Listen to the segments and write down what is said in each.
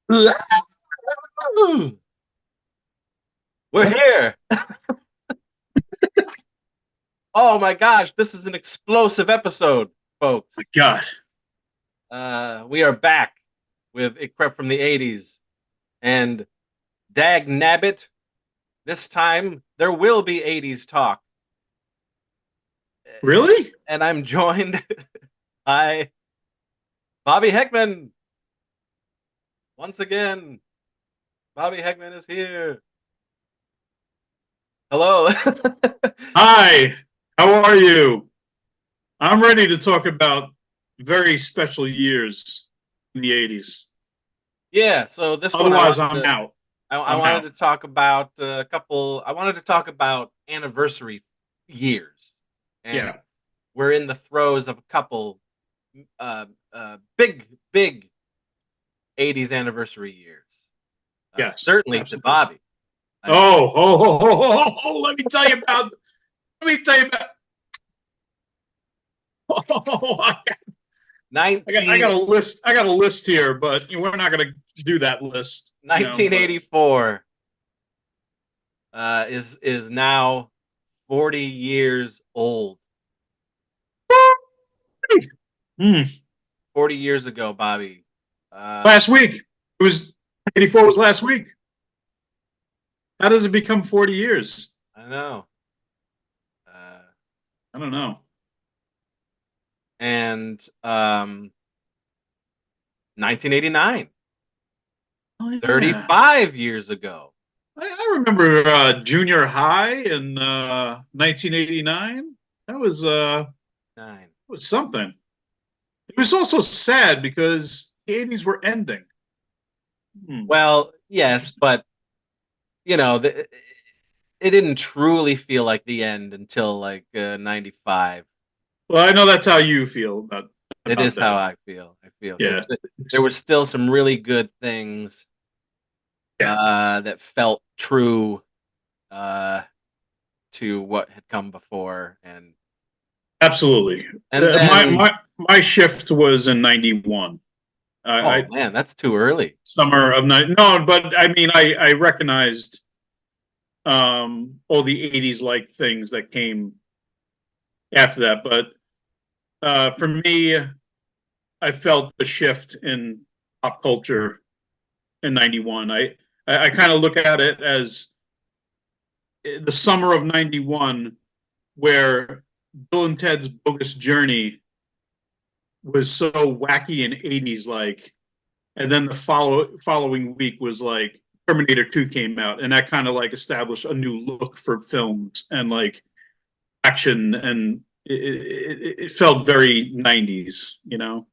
We're here. Oh my gosh, this is an explosive episode, My folks. God. We are back with a prep from the 80s. And dag nabbit, this time there will be 80s talk. Really? And I'm joined by Bobby Heckman. Once again, Bobby Heckman is here. Hello. Hi. How are you? I'm ready to talk about very special years in the 80s. Yeah, so this one Otherwise, I'm out. I I'm wanted out. to talk about a couple. I wanted to talk about anniversary years, and Yeah. we're in the throes of a couple big '80s anniversary years. Yes. Certainly to Absolutely. Bobby. I mean, Let me tell you about. Let me tell you about. Oh, I got 19, a list. I got a list here, but we're not going to do that list. But 1984 is now 40 years old. Hmm. 40 years ago, Bobby. Uh, Last week it was 84 was last week. How does it become 40 years? I know. Uh, I don't know. and 1989, Oh yeah, 35 years ago. I remember junior high in 1989. That Nine. was something. It was also sad because the 80s were ending. Hmm. Well, yes, Interesting. but it didn't truly feel like the end until like 95. Well, I know that's how you feel It about is how that. I feel. I feel because Yeah, there it's, were still some really good things yeah, that felt true uh, to what had come before, absolutely. and My then my shift was in '91. I oh man, that's too early. summer of night. No, but I mean, I recognized all the '80s like things that came after that. But for me, I felt the shift in pop culture in '91. I kind of look at it as the summer of '91, where Bill and Ted's Bogus Journey was so wacky and '80s like, and then the following week was like Terminator 2 came out, and that kind of like established a new look for films and like action, and it felt very '90s,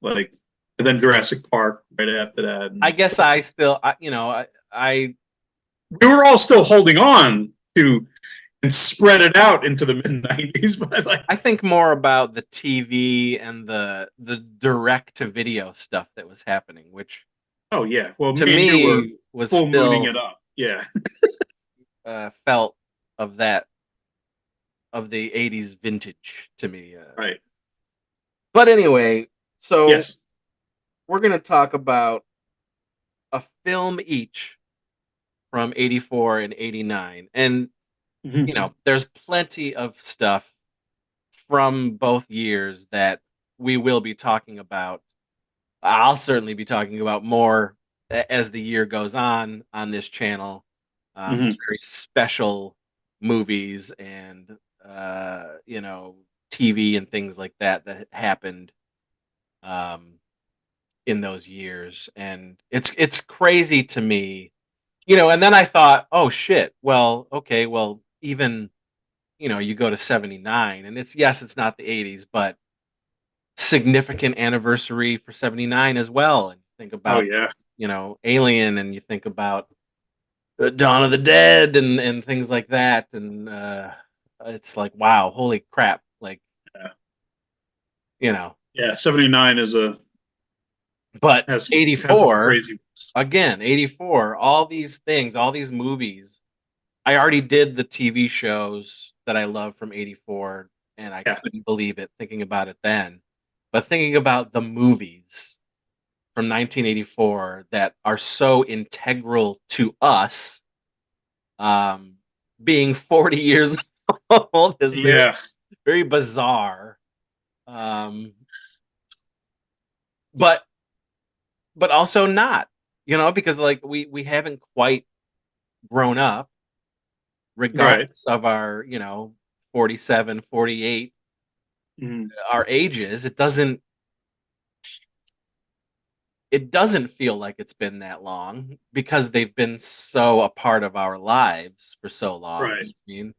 like. And then Jurassic Park right after that, I and guess I still, I we were all still holding on to and spread it out into the mid '90s. But like, I think more about the TV and the direct to video stuff that was happening, which oh yeah, well, to me and you were me was full mooning still it up. Yeah, felt of that of the 80s vintage to me. right. But anyway, so Yes. we're going to talk about a film each from 84 and 89. And, Mm-hmm. there's plenty of stuff from both years that we will be talking about. I'll certainly be talking about more as the year goes on this channel. There's Mm-hmm. very special movies and TV and things like that that happened um, in those years, and it's crazy to me, And then I thought, oh shit, well, okay, well, even you go to 79, and it's not the 80s, but significant anniversary for 79 as well. And think Oh about, yeah. Alien, and you think about Dawn of the Dead and things like that. And it's like, wow, holy crap. Like, Yeah. you know, Yeah. '79 is a but has some 84, crazy. again, 84, all these things, all these movies. I already did the TV shows that I love from 84, and I Yeah. couldn't believe it thinking about it then. But thinking about the movies, from 1984 that are so integral to us. Um, Being 40 years old is very, Yeah, very bizarre. Um, but also not, because like we haven't quite grown up, right. regardless of our 47, 48, Mhm. our ages. It doesn't feel like it's been that long because they've been so a part of our lives for so long. Right. I mean,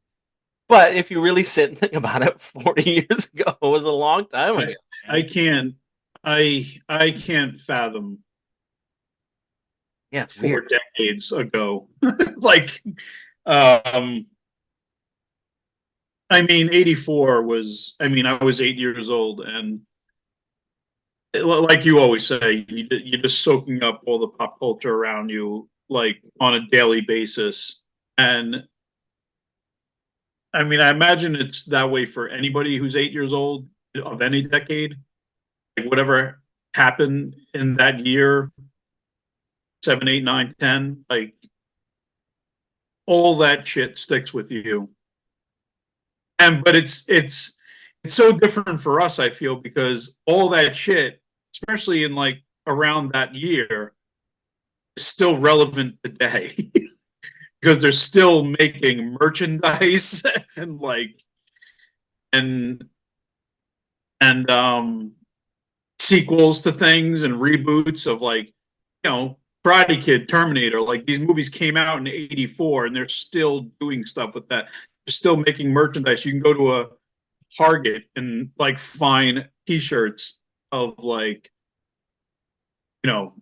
but if you really sit and think about it, 40 years ago was a long time I ago, I man. can't I can't fathom Yeah, it's weird. 4 decades ago. Like, um, I mean, 84 was. I mean, I was 8 years old, and like you always say, you're just soaking up all the pop culture around you, like on a daily basis. And I mean, I imagine it's that way for anybody who's 8 years old of any decade. Like whatever happened in that year, seven, eight, nine, 10, like all that shit sticks with you. And but it's so different for us, I feel, because all that shit, especially in like around that year, is still relevant today. Because they're still making merchandise and like and and sequels to things and reboots of like, Karate Kid, Terminator. Like these movies came out in '84, and they're still doing stuff with that. They're still making merchandise. You can go to a Target and like find T-shirts of like, you know,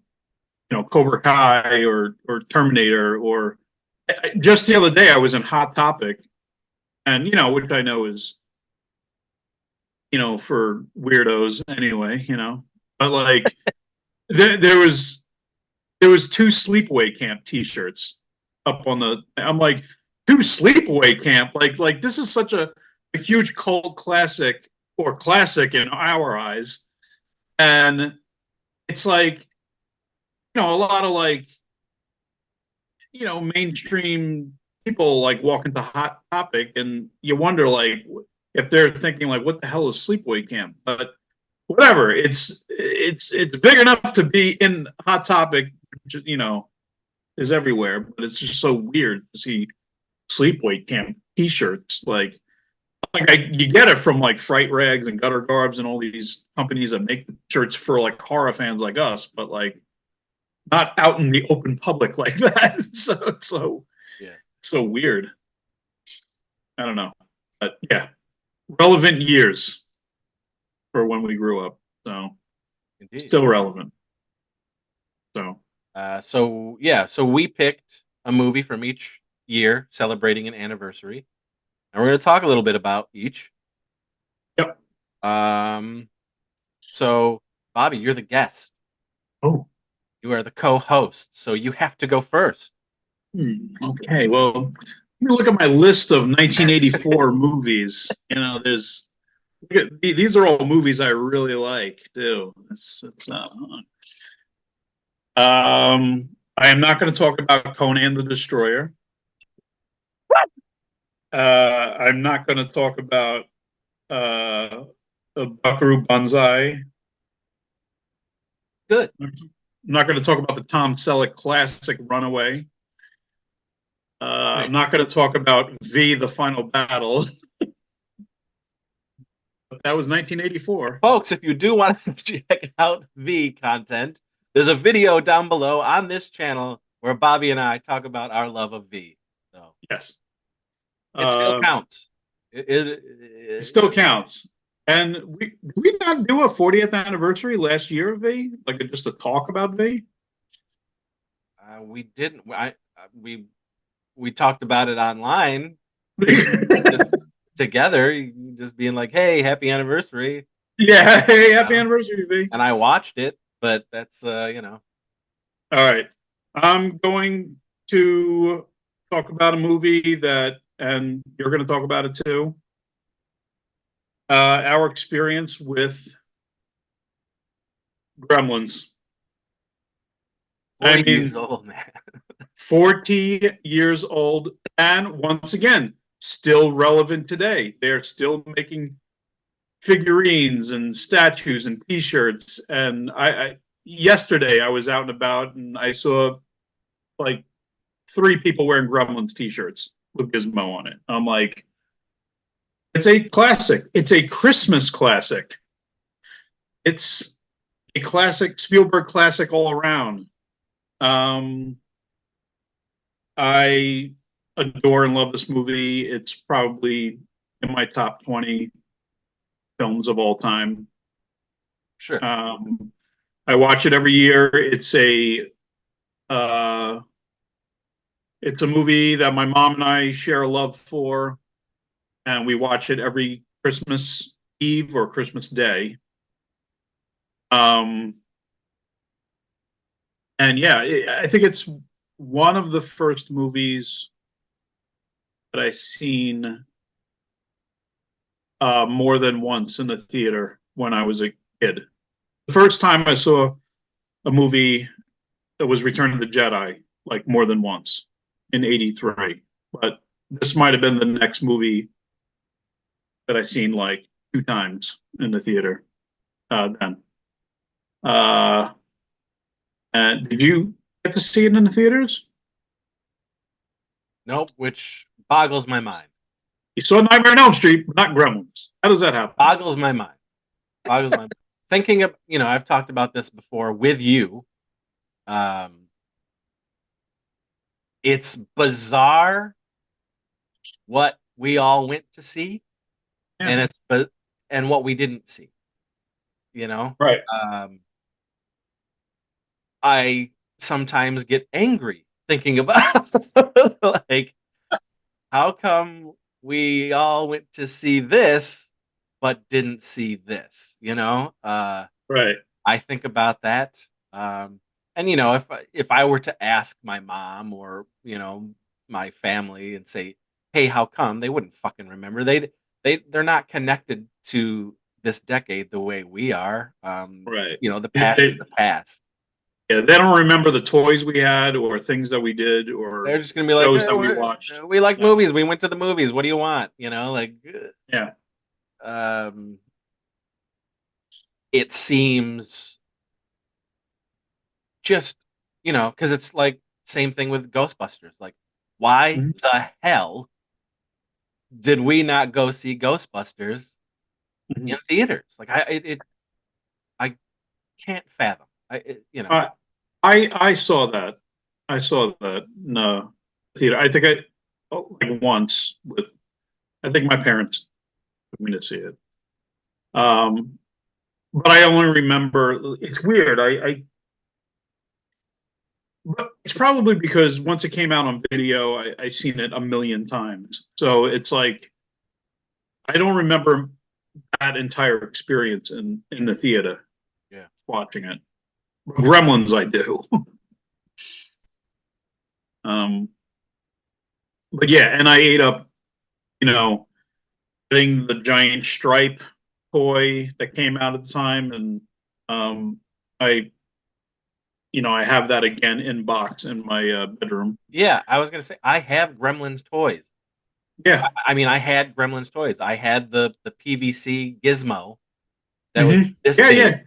Cobra Kai or Terminator. Or just the other day, I was in Hot Topic, and which I know is for weirdos anyway. But like there was two sleepaway camp T-shirts up on the. I'm like, two sleepaway camp. Like this is such a huge cult classic, or classic in our eyes, and it's like, a lot of like, mainstream people like walk into Hot Topic, and you wonder like if they're thinking like, what the hell is sleepaway camp? But whatever, it's big enough to be in Hot Topic, which, is everywhere, but it's just so weird to see sleepaway camp T-shirts. You get it from like Fright Rags and Gutter Garbs and all these companies that make the shirts for like horror fans like us, but like not out in the open public like that. Yeah, So weird. I don't know, but yeah, relevant years for when we grew up. So indeed. still relevant. So So yeah, so we picked a movie from each year celebrating an anniversary, and we're going to talk a little bit about each. yep. Um, so Bobby, you're the guest. Oh, You are the co-host, so you have to go first. okay. Well, let me look at my list of 1984 movies. These are all movies I really like too. It's not. I am not going to talk about Conan the Destroyer. I'm not going to talk about Buckaroo Banzai. Good. I'm not going to talk about the Tom Selleck classic Runaway. I'm not going to talk about V, The Final Battle. But that was 1984. Folks, if you do want to check out the content, there's a video down below on this channel where Bobby and I talk about our love of V. So Yes. it still Uh, counts. it still counts. And did we not do a 40th anniversary last year of V? Like just a talk about V? we didn't. We talked about it online, just together, just being like, "Hey, happy anniversary!" Yeah. Hey, happy Uh, anniversary, V. and I watched it, but that's All right. I'm going to talk about a movie that, and you're going to talk about it too. Our experience with Gremlins. I 40 years mean, old, man. 40 years old, and once again, still relevant today. They're still making figurines and statues and T-shirts. And yesterday I was out and about, and I saw like 3 people wearing Gremlins T-shirts with Gizmo on it. I'm like, it's a classic. It's a Christmas classic. It's a classic Spielberg classic all around. Um, I adore and love this movie. It's probably in my top 20 films of all time. Sure. Um, I watch it every year. Uh, it's a movie that my mom and I share a love for, and we watch it every Christmas Eve or Christmas Day. Um, and yeah, I think it's one of the first movies that I seen more than once in the theater when I was a kid. The first time I saw a movie that was Return of the Jedi, like more than once in '83. But this might have been the next movie that I seen like 2 times in the theater then. Uh, and did you get to see it in the theaters? Nope, which boggles my mind. You saw Nightmare on Elm Street, but not Gremlins. How does that happen? Boggles my mind. Boggles my mind. Thinking of, I've talked about this before with you. Um, it's bizarre what we all went to see, Yeah, and and what we didn't see. You know, right. um, I sometimes get angry thinking about like how come we all went to see this but didn't see this, Right. I think about that. um and if I were to ask my mom or my family and say, hey, how come, they wouldn't fucking remember. They're not connected to this decade the way we are. Right. The past is the past. Yeah, they don't remember the toys we had or things that we did or They're just gonna be like, shows that we watched. we like Yeah. movies. We went to the movies. What do you want? Like, Yeah. um, it seems just, because it's like same thing with Ghostbusters. Like, why Mhm. the hell did we not go see Ghostbusters in Mhm. theaters? Like, I can't fathom. I, I saw that. I saw that in theater. I think like once with. I think my parents took me to see it. Um, but I only remember. It's weird. But it's probably because once it came out on video, I've seen it a million times. So it's like I don't remember that entire experience in the theater Yeah. watching it. Gremlins, I do. um, but yeah, and I ate up, you know, getting the giant stripe toy that came out at the time, and um, I, I have that again in box in my bedroom. Yeah, I was gonna say I have Gremlins toys. Yeah. I mean, I had Gremlins toys. I had the PVC gizmo that was Hmm. this Yeah. big. Yeah.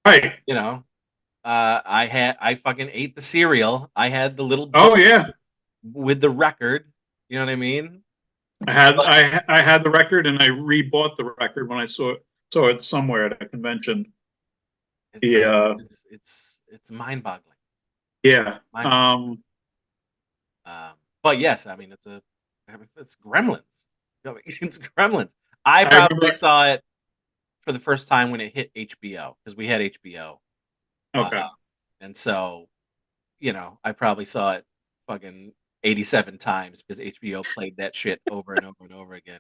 Right. You know, I fucking ate the cereal. I had the little Oh book yeah. with the record. You know what I mean? But I had the record, and I rebought the record when I saw it somewhere at a convention. it's The so it's mind boggling. Yeah. Mind boggling. But yes, I mean it's Gremlins. It's Gremlins. I I probably remember. saw it for the first time when it hit HBO because we had HBO, Okay. and so I probably saw it fucking 87 times because HBO played that shit over and over and over again.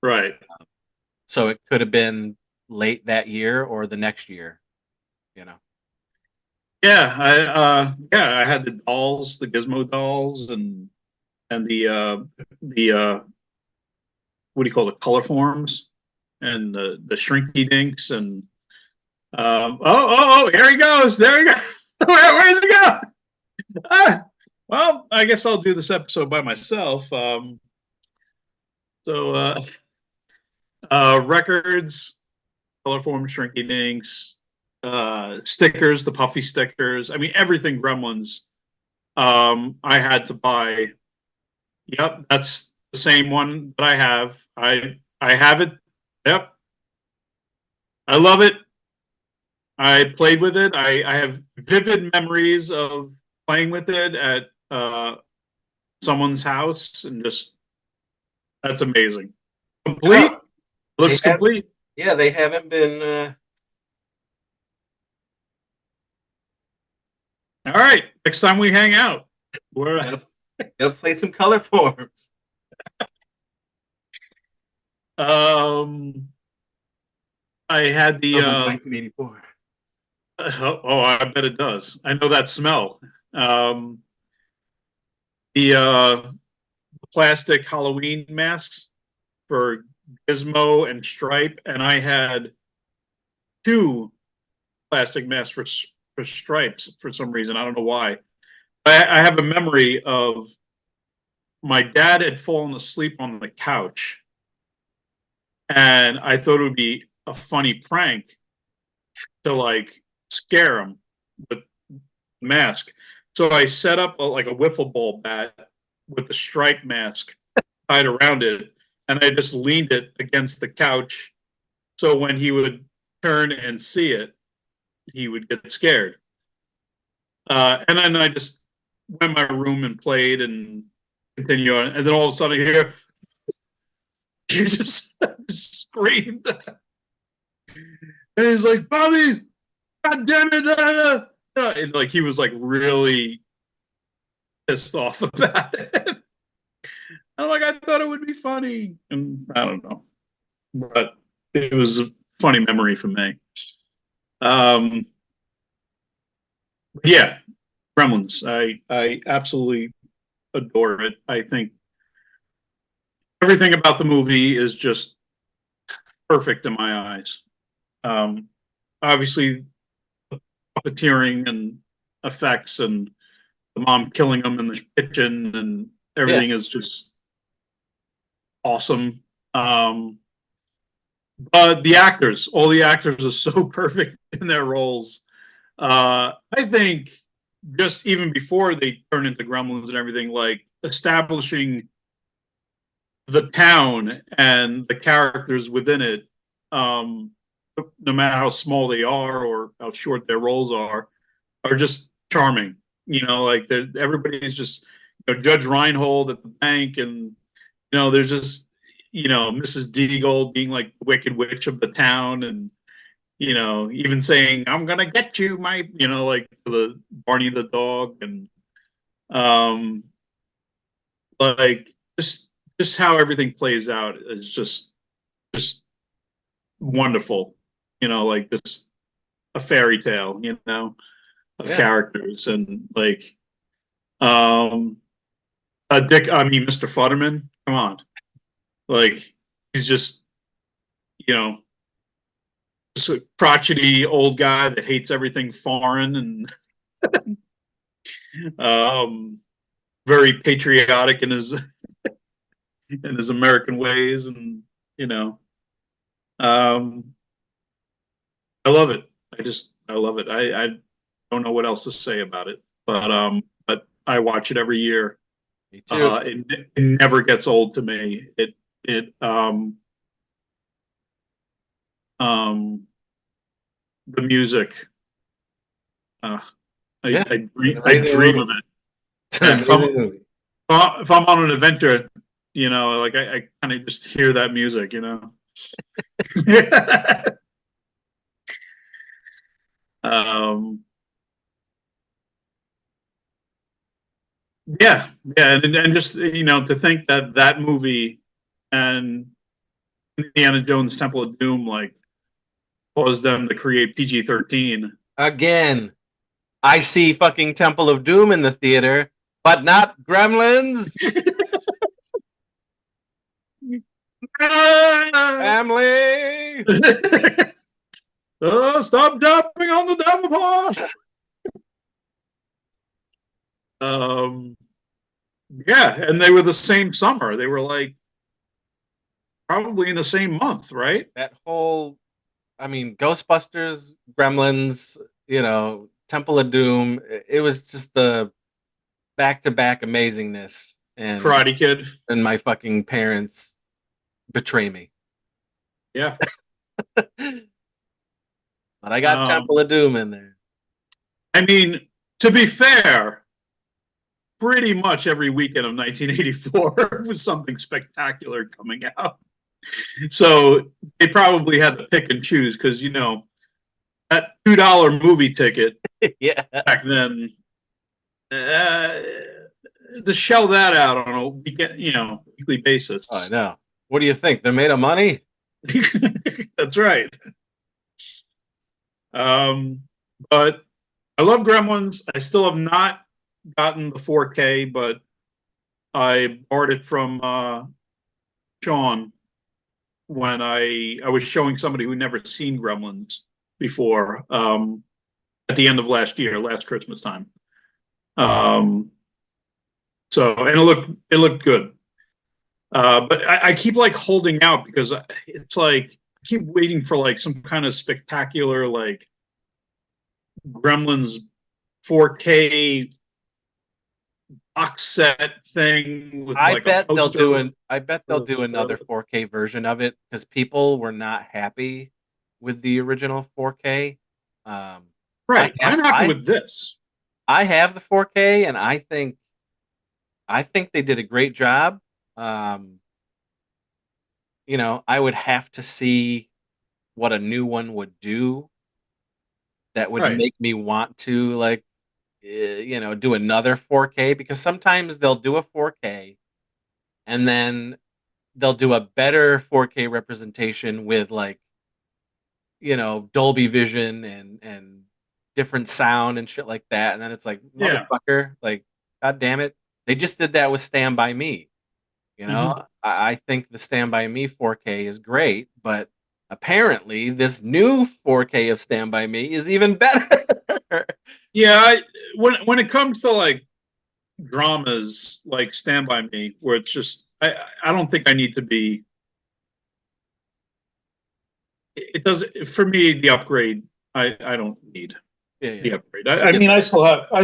Right. So it could have been late that year or the next year, you know. Yeah, I had the dolls, the Gizmo dolls, and the what do you call it, color forms, and the Shrinky Dinks, and here he goes, there he goes. Where's he go? Ah, well, I guess I'll do this episode by myself. So, records, color form, shrinky dinks, stickers, the puffy stickers. I mean, everything Gremlins. I had to buy. Yep, that's the same one that I have. I have it. Yep, I love it. I played with it. I have vivid memories of playing with it at someone's house, and just that's amazing. Yeah, Complete. they Looks have. complete. Yeah, they haven't been. All right. Next time we hang out, we're Gotta, gotta play some color forms. um I had the Smells like 1984. oh, I bet it does. I know that smell. Um the plastic Halloween masks for Gizmo and Stripe, and I had two plastic masks for Stripes for some reason. I don't know why. I have a memory of my dad had fallen asleep on the couch, and I thought it would be a funny prank to like scare him with the mask. So I set up like a wiffle ball bat with the stripe mask tied around it, and I just leaned it against the couch. So when he would turn and see it, he would get scared. And then I just went in my room and played and continue on. And then all of a sudden, here he just screamed, and he's like, "Bobby, God damn it!" And like he was like really pissed off about it. I'm like, I thought it would be funny, and I don't know, but it was a funny memory for me. Um, yeah, Gremlins. I absolutely adore it. I think everything about the movie is just perfect in my eyes. Um, Obviously, puppeteering and effects, and the mom killing them in the kitchen, and Yeah, everything is just awesome. But the actors, all the actors are so perfect in their roles. I think just even before they turn into gremlins and everything, like establishing the town and the characters within it, um, no matter how small they are or how short their roles are just charming. You know, like everybody's just Judge Reinhold at the bank, and there's just Mrs. Deagle being like the Wicked Witch of the town, and even saying "I'm gonna get you, my," like the Barney the dog, and um, like just how everything plays out is just wonderful. Like this a fairy tale, of yeah. characters, and like um Dick. I mean, Mr. Futterman. Come on, like he's just you know just a crotchety old guy that hates everything foreign, and um, very patriotic in his American ways, and you know, um, I love it. I love it. I don't know what else to say about it, but I watch it every year. Me too. It never gets old to me. It um the music. Uh, Yeah, it's an I amazing dream movie. of it. It's an And amazing movie. if I'm on an adventure, like I kind of just hear that music, um, yeah, and just to think that that movie and Indiana Jones Temple of Doom like caused them to create PG-13. Again, I see fucking Temple of Doom in the theater, but not Gremlins. Family. Oh, stop jumping on the devil pot. Um, yeah, and they were the same summer. They were like probably in the same month, right? That whole, I mean, Ghostbusters, Gremlins, Temple of Doom. It was just the back to back amazingness, Karate Kid. and my fucking parents betray me. Yeah. But I got Um, Temple of Doom in there. I mean, to be fair, pretty much every weekend of 1984 was something spectacular coming out. So they probably had to pick and choose because, that $2 movie ticket Yeah. back then, uh, to shell that out on a weekly Oh, I basis. know. What do you think? They're made of money? That's right. Um, but I love Gremlins. I still have not gotten the 4K, but I borrowed it from Sean when I was showing somebody who never seen Gremlins before, at the end of last year, last Christmas time. Um, so and it looked good. But I keep like holding out because it's like I keep waiting for like some kind of spectacular like Gremlins 4K box set thing with like a poster. I bet they'll do another 4K version of it because people were not happy with the original 4K. Um, I Right. have I'm happy I with this. I have the 4K, and I think they did a great job. Um, I would have to see what a new one would do that would Right. make me want to like do another 4K, because sometimes they'll do a 4K and then they'll do a better 4K representation with like, Dolby Vision and different sound and shit like that. And then it's like, Yeah. motherfucker, like, god damn it. They just did that with Stand By Me. Mm-hmm. I think the Stand By Me 4K is great, but apparently this new 4K of Stand By Me is even better. Yeah. When it comes to like dramas like Stand By Me, where it's just I don't think I need to be. It does for me the upgrade. I don't need Yeah, yeah. the upgrade. I I get mean that. I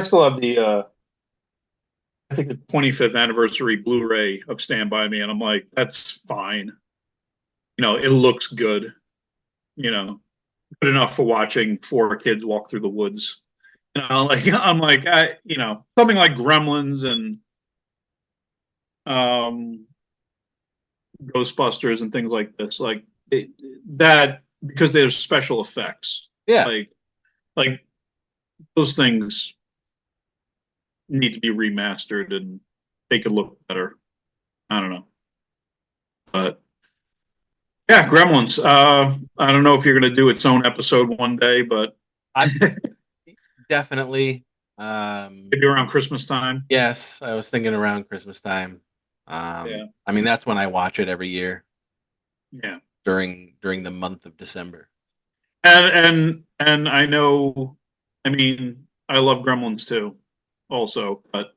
still have the I think the 25th anniversary Blu-ray of Stand By Me, and I'm like that's fine. It looks good. You know, good enough for watching four kids walk through the woods. Like I'm like something like Gremlins and um, Ghostbusters and things like this, like that because there's special effects, Yeah. like like those things need to be remastered and they could look better. I don't know, but yeah, Gremlins. I don't know if you're gonna do its own episode one day, but I definitely. Um, maybe around Christmas time. yes, I was thinking around Christmas time. Yeah, I mean that's when I watch it every year yeah, during the month of December. and I know. I mean, I love Gremlins too, also, but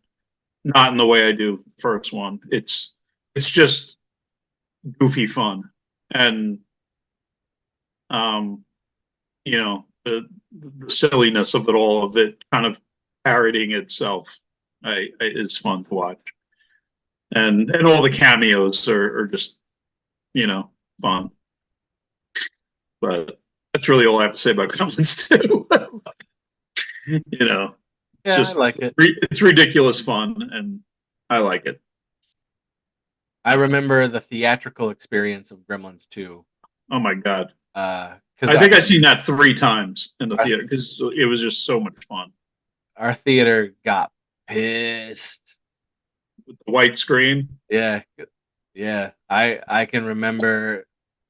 not in the way I do the first one. It's just goofy fun, and um, the silliness of it all, of it kind of parodying itself, is fun to watch, and all the cameos are just fun. But that's really all I have to say about Gremlins too. It's Yeah, I just like it. it's ridiculous fun, and I like it. I remember the theatrical experience of Gremlins 2. Oh my god. Because I think I've seen that 3 times in the our, theater because it was just so much fun. our theater got pissed. With the white screen. Yeah, yeah. I can remember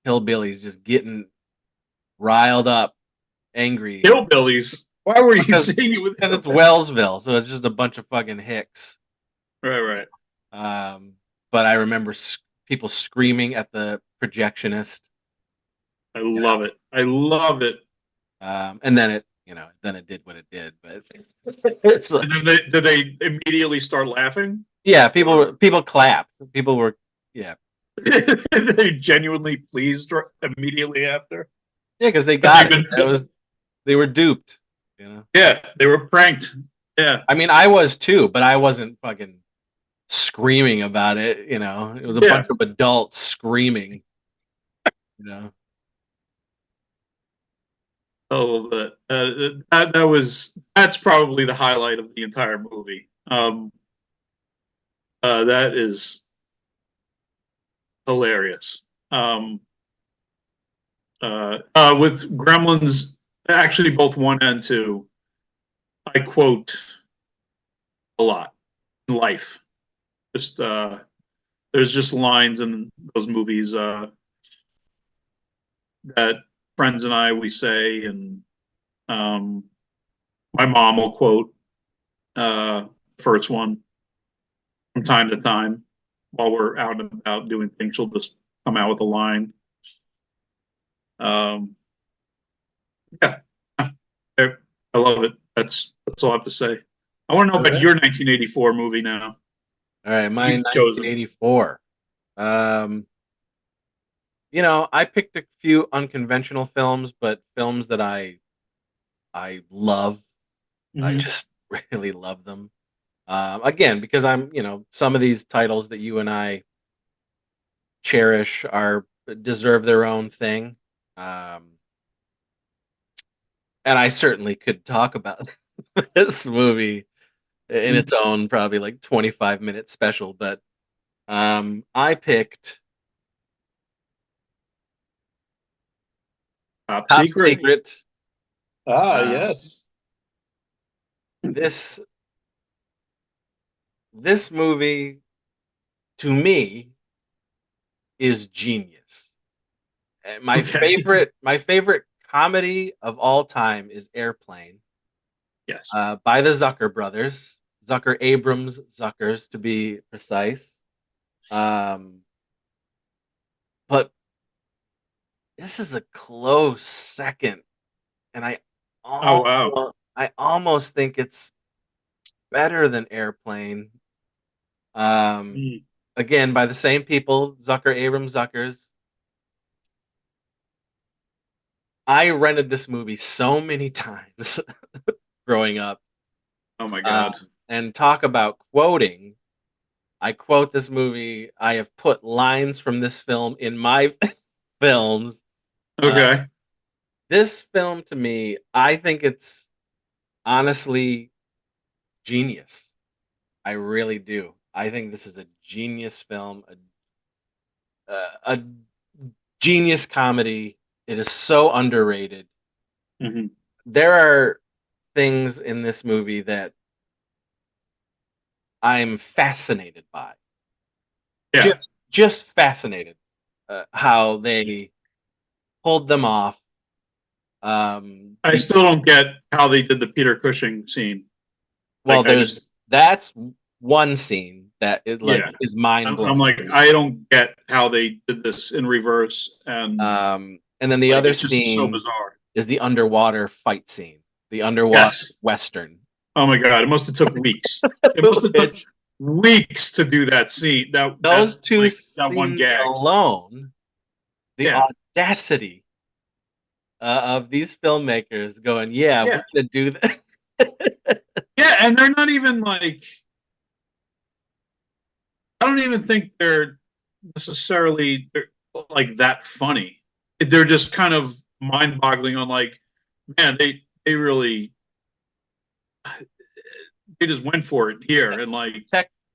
hillbillies just getting riled up, angry, Hillbillies. Why were you because seeing it with because it's hillbillies? Wellsville, so it's just a bunch of fucking hicks. Right, right. Um, but I remember people screaming at the projectionist. I love it. I love it. And then then it did what it did. But it's And then did they immediately start laughing? yeah, Or people clapped. People were yeah they genuinely pleased immediately after? yeah because they Have they got it. been? That was they were duped. You know, Yeah, they were pranked. Yeah, I mean, I was too, but I wasn't fucking screaming about it. It was a bunch yeah. of adults screaming. You know, Oh, but that's probably the highlight of the entire movie. That is hilarious. Um, with Gremlins, actually both one and two, I quote a lot in life. Just there's just lines in those movies that friends and I we say, and um, my mom will quote the first one from time to time while we're out and about doing things. She'll just come out with a line. Um, yeah, I love it. That's all I have to say. I want to know all about right, your 1984 movie now. all right. My You've chosen. 1984. Um, I picked a few unconventional films, but films that I love. I Mm-hmm. just really love them. Again, because some of these titles that you and I cherish are deserve their own thing. Um, and I certainly could talk about this movie in its own probably like 25-minute special, but I picked Top Top Secret. Secret. Ah, Uh, yes. this this movie to me is genius. Okay. My favorite comedy of all time is Airplane, Yes. by the Zucker brothers, Zucker Abrams Zuckers to be precise. Um, but this is a close second, and Oh, wow. I almost think it's better than Airplane. Um, Mm. Again, by the same people, Zucker Abrams Zuckers. I rented this movie so many times growing up. Oh my Um, God. and talk about quoting. I quote this movie. I have put lines from this film in my films. Uh, Okay. this film to me, I think it's honestly genius. I really do. I think this is a genius film, a genius comedy. It is so underrated. Hmm. There are things in this movie that I'm fascinated by. Yeah. Just fascinated how they pulled them off. I The still don't get how they did the Peter Cushing scene. Well, Like, I there's just, that's one scene that it like yeah. is mind I'm blowing like, to me. I don't get how they did this in reverse, and And then the like, other it's just so scene bizarre. is the underwater fight scene, the underwater Yes. western, Oh my God. It must have took weeks. It must have took which weeks to do that scene. those two Like that one scenes gag. alone, the Yeah. audacity of these filmmakers going, "Yeah, we're Yeah. gonna do that." Yeah. And they're not even like, I don't even think they're necessarily like that funny. They're just kind of mind boggling on like, man, they really, they just went for it here. And like,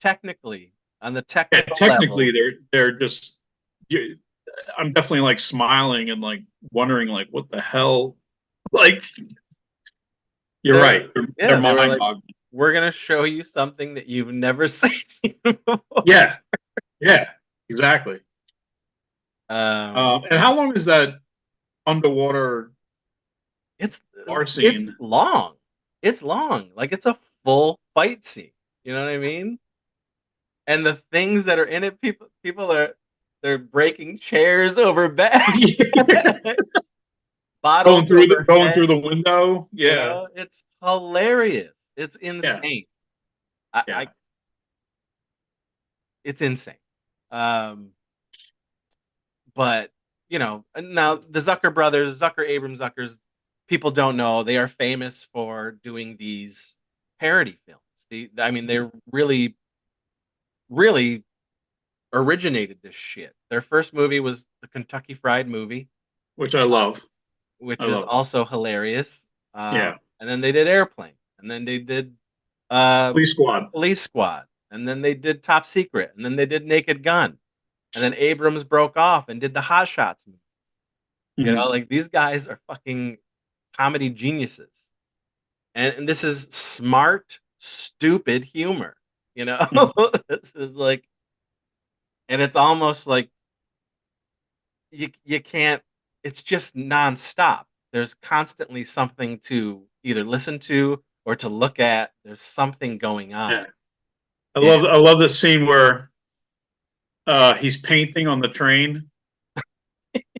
Technically, on the yeah, technical technically level, they're just, you, I'm definitely like smiling and like wondering like, what the hell? Like, you're they're right. They're they were mind like, boggling. "We're gonna show you something that you've never seen before." Yeah. Yeah. Exactly. Um, And how long is that underwater it's bar it's scene? long. It's long. Like it's a full fight scene. You know what I mean? And the things that are in it, people are they're breaking chairs over bed. bottles going through overhead. the window. You Yeah, know, it's hilarious. It's yeah, insane. yeah. I it's insane. Um, but now the Zucker brothers, Zucker, Abrams, Zuckers, people don't know they are famous for doing these parody films. I mean, they're really, really originated this shit. Their first movie was the Kentucky Fried Movie, Which I love. I which is love it. also hilarious. Yeah, And then they did Airplane, and then they did uh, Police Squad. Police Squad, and then they did Top Secret, and then they did Naked Gun, and then Abrams broke off and did the Hot Shots movie. Hmm. Like these guys are fucking comedy geniuses, and this is smart, stupid humor. Hmm. This is like, and it's almost like you can't. It's just nonstop. There's constantly something to either listen to or to look at. There's something going on, Yeah, and I love the scene where he's painting on the train,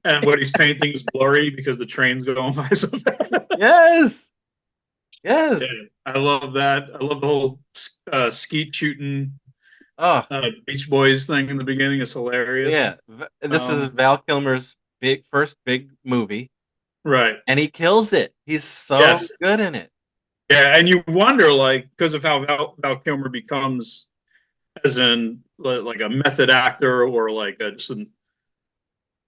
and what he's painting is blurry because the train's going by so fast. yes, Yeah, yes, I love that. I love the whole skeet shooting oh Beach Boys thing in the beginning. Is yeah. hilarious. This is Um, Val Kilmer's first big movie, right. and he kills it. He's so Yes. good in it. Yeah, and you wonder, like, because of how Val Kilmer becomes, as in like a method actor or like just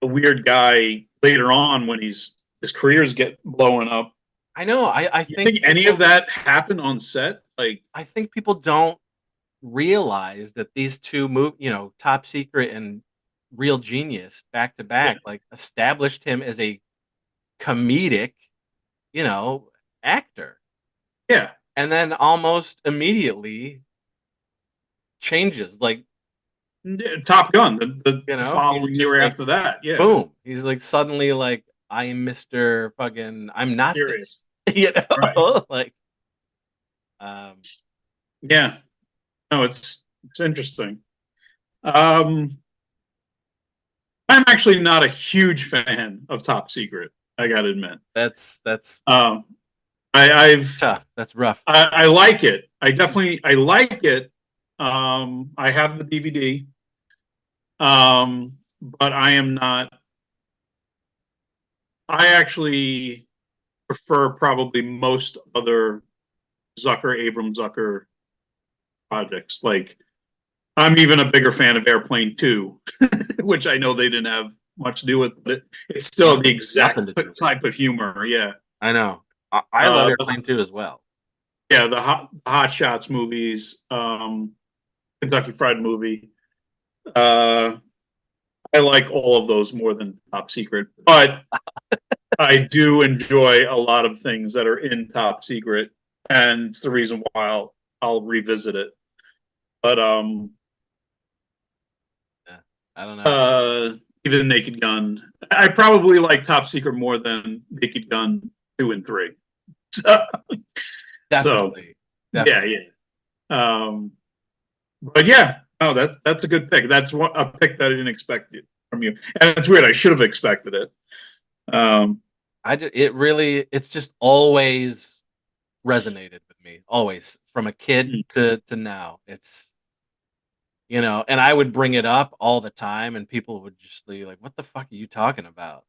a weird guy later on when his careers get blowing up. I know. You think any of that happened on set? Like, I think people don't realize that these two Top Secret and Real Genius back to yeah, back, like established him as a comedic, you know, actor. yeah, And then almost immediately changes. Like, Top Gun, the he's following just year like after that. Yeah, boom. He's like suddenly like I am Mr. fucking I'm not serious. this. Right. Like um Yeah. No, it's interesting. Um, I'm actually not a huge fan of Top Secret. I got to admit. that's Um, I've tough. That's rough. I like it. I like it. I have the DVD. But I am not. I actually prefer probably most other Abrams Zucker projects. Like I'm even a bigger fan of Airplane 2, which I know they didn't have much to do with, but it's still the Nothing exact to do with it. type of humor. Yeah. I know. I love The, Airplane too as well. yeah, the Hot Shots movies, Kentucky Fried Movie. Uh, I like all of those more than Top Secret, but I do enjoy a lot of things that are in Top Secret, and it's the reason why I'll revisit it. But Yeah. I don't know. uh, even Naked Gun, I probably like Top Secret more than Naked Gun 2 and 3. So, so Definitely. yeah, Definitely. yeah. But yeah, oh, that's a good pick. That's a pick that I didn't expect it from you, and it's weird. I should have expected it. Um, It's just always resonated with me. Always from a kid hmm, to now. And I would bring it up all the time and people would just be like, "What the fuck are you talking about?"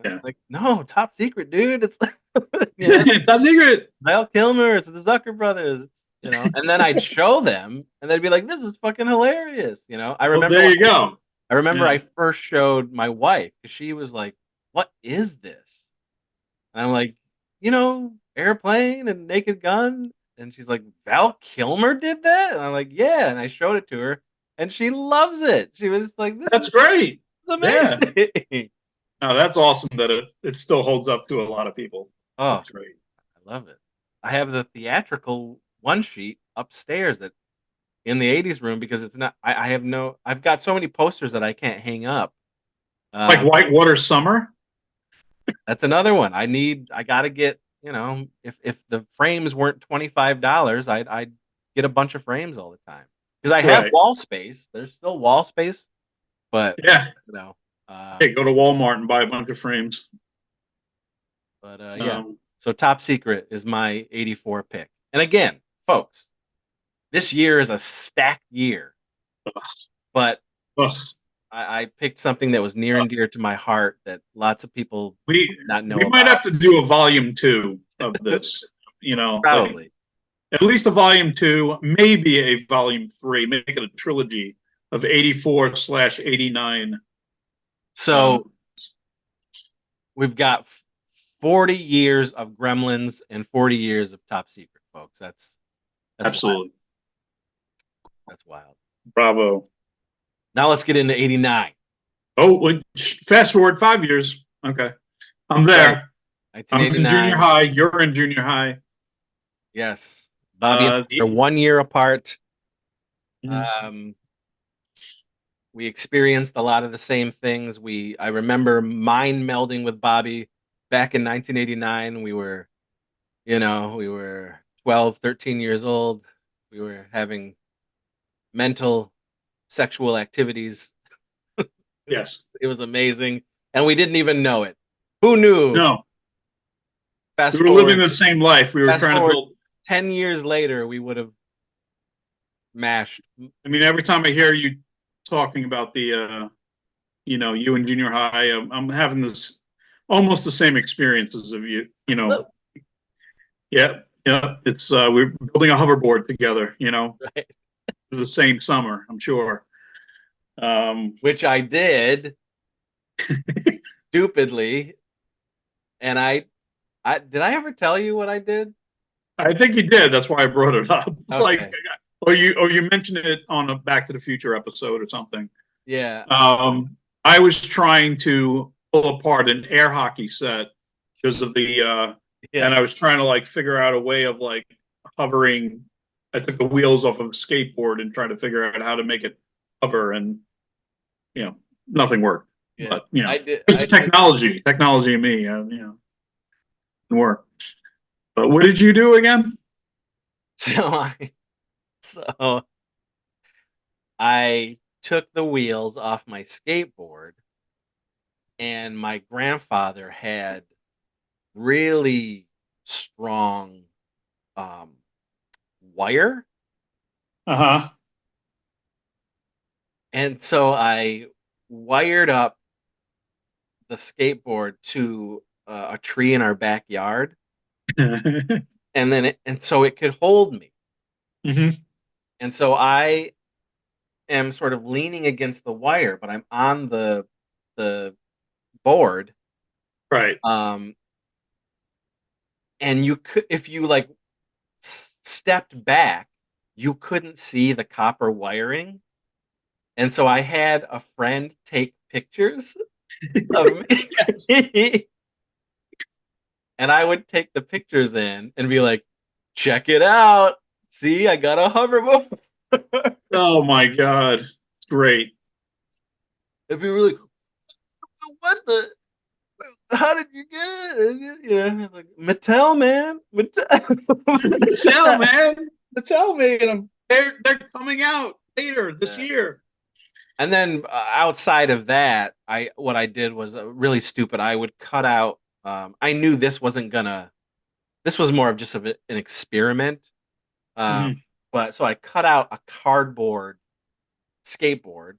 yeah, Like, no, Top Secret, dude. It's it's Top Secret. Val Kilmer, it's the Zucker brothers. And then I'd show them and they'd be like, "This is fucking hilarious." Well, there you go. I remember Yeah. I first showed my wife because she was like, "What is this?" And I'm like, Airplane and Naked Gun. And she's like, Val Kilmer did that? And I'm like, yeah. And I showed it to her and she loves it. She was like, this That's is great. Yeah. amazing. No, that's awesome that it still holds up to a lot of people. Oh, That's great. I love it. I have the theatrical one sheet upstairs that in the 80s room because it's not, I've got so many posters that I can't hang up. Like Um, Whitewater Summer. That's another one. I gotta get, if the frames weren't $25, I'd get a bunch of frames all the time. Because I have Right. wall space. There's still wall space, but Yeah. you know, uh Hey, go to Walmart and buy a bunch of frames. But yeah. Um, So Top Secret is my 84 pick. And again, folks, this year is a stacked year, but ugh. I picked something that was near and dear to my heart that lots of people we might not we know might have about. to do a volume two of this. You know, like Probably. at least a volume two, maybe a volume three. Make it a trilogy of 84/89. So Um, we've got 40 years of Gremlins and 40 years of Top Secret, folks. That's wild. Absolutely, That's wild. bravo. Now let's get into 89. Oh, fast forward 5 years. Okay, I'm That's right. there. I'm in junior 1989. high. You're in junior high. Yes. Bobby and I are The 1 year apart. Mhm. Um, we experienced a lot of the same things. I remember mind melding with Bobby back in 1989. We were 12, 13 years old. We were having mental sexual activities. Yes. It was amazing. And we didn't even know it. Who knew? No, we Fast were living forward, the same life. We were fast trying to forward build. 10 years later, we would have mashed. I mean, every time I hear you talking about you in junior high, I'm having this almost the same experiences of you. Yeah, yeah. It's we're building a hoverboard together. Right? The same summer, I'm sure. Um, Which I did stupidly. And I did I ever tell you what I did? I think you did. That's why I brought it up. It's like, Okay. or you mentioned it on a Back to the Future episode or something. Yeah. I was trying to pull apart an air hockey set because of Yeah. and I was trying to like figure out a way of like hovering. I took the wheels off of a skateboard and tried to figure out how to make it hover, and you know, nothing worked. Yeah. But I it's did. technology, and me, didn't work. But what did you do again? So so I took the wheels off my skateboard, and my grandfather had really strong um wire. Uh huh. And so I wired up the skateboard to a tree in our backyard, and so it could hold me. hmm And so I am sort of leaning against the wire, but I'm on the board. Right. Um, and you could, if you like stepped back, you couldn't see the copper wiring. And so I had a friend take pictures of Yes. me, and I would take the pictures in and be like, "Check it out! See, I got a hoverboard." Oh my God. Great. It'd be really, what the? How did you get it? Yeah, like Mattel, man, Tell Mattel. man. Tell me. And they're coming out later this Yeah. year. And then outside of that, I what I did was really stupid. I would cut out. I knew this wasn't gonna. This was more of just an experiment. Um, hmm but so I cut out a cardboard skateboard.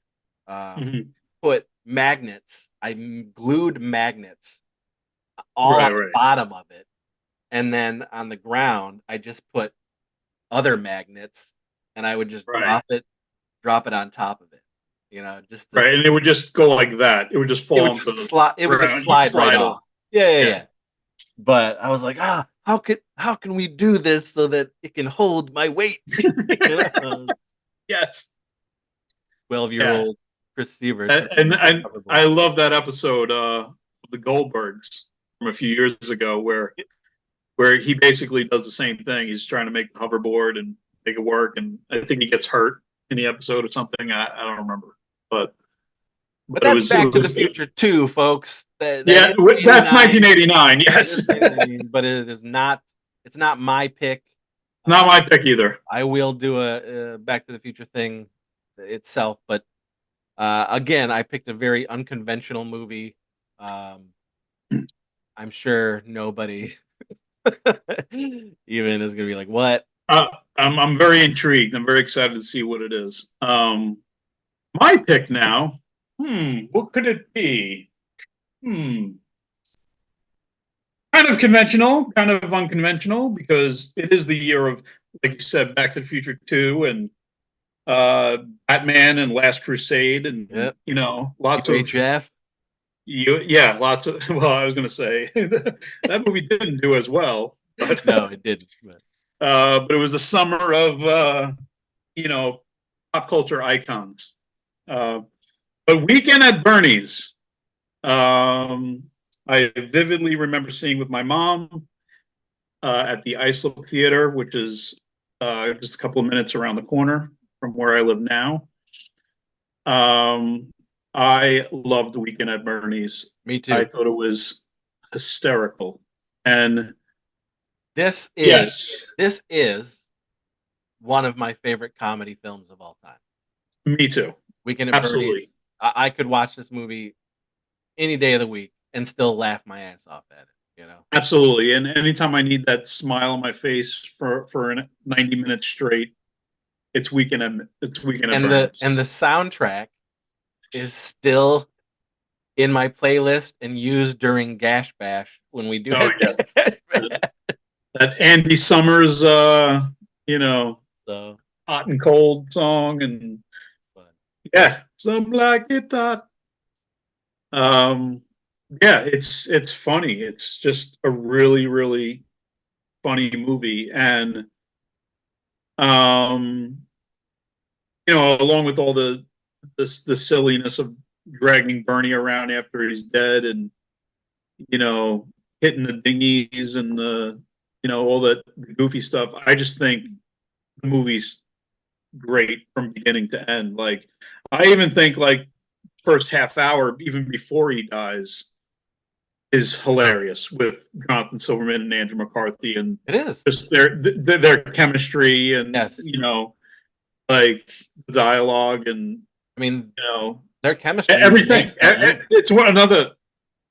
Um, hmm put magnets. Glued magnets all on Right. the Right. bottom of it, and then on the ground, I just put other magnets, and I would just Right. drop it on top of it. Just Right. this. And it would just go like that. It would just It fall would onto just the slide. It would just ground. You'd slide right slide off. over. Yeah, yeah, Yeah. yeah. But I was like, how can we do this so that it can hold my weight? you know, Yes. 12-year Yeah. old Chris Sievers And, with a and magic I hoverboard. I love that episode of the Goldbergs from a few years ago where he basically does the same thing. He's trying to make the hoverboard and make it work, and I think he gets hurt in the episode or something. I don't remember, but But but it that's was it Back to the was Future too, folks. That yeah. is That's 89. 1989. That Yes, is 1989, but it is not. It's not my pick. not Uh, my pick either. I will do a Back to the Future thing itself, but again, I picked a very unconventional movie. Um, I'm sure nobody even is gonna be like, "What?" Uh, I'm very intrigued. I'm very excited to see what it is. My pick now. What could it be? Hmm. Kind of conventional, kind of unconventional, because it is the year of, like you said, Back to the Future 2 and uh, Batman and Last Crusade, and Yep. lots of UHF. yeah, lots of. Well, I was going to say that movie didn't do as well, but No, it didn't. But but it was a summer of you know pop culture icons. Uh, but Weekend at Bernie's, um, I vividly remember seeing with my mom at the Islip Theater, which is just a couple of minutes around the corner from where I live now. Um, I loved Weekend at Bernie's. me I too. thought it was hysterical. And This is yes, this is one of my favorite comedy films of all time. me too. Weekend at Absolutely. Bernie's. I could watch this movie any day of the week and still laugh my ass off at it. Absolutely. And anytime I need that smile on my face for 90 minutes straight, it's Weekend at And Bernie's. the soundtrack is still in my playlist and used during Gash Bash when we do Oh it. yeah. That, that Andy Summers you know, So, hot and cold song, and but yeah, some like it hot. Um, yeah, it's funny. It's just a really really funny movie, and um, along with all the silliness of dragging Bernie around after he's dead, and you know hitting the dinghies and the all that goofy stuff. I just think the movie's great from beginning to end. Like I even think like first half hour, even before he dies, is hilarious with Jonathan Silverman and Andrew McCarthy, and it is. just their chemistry, and Yes. like the dialogue, and I mean, you know their chemistry everything. makes that movie.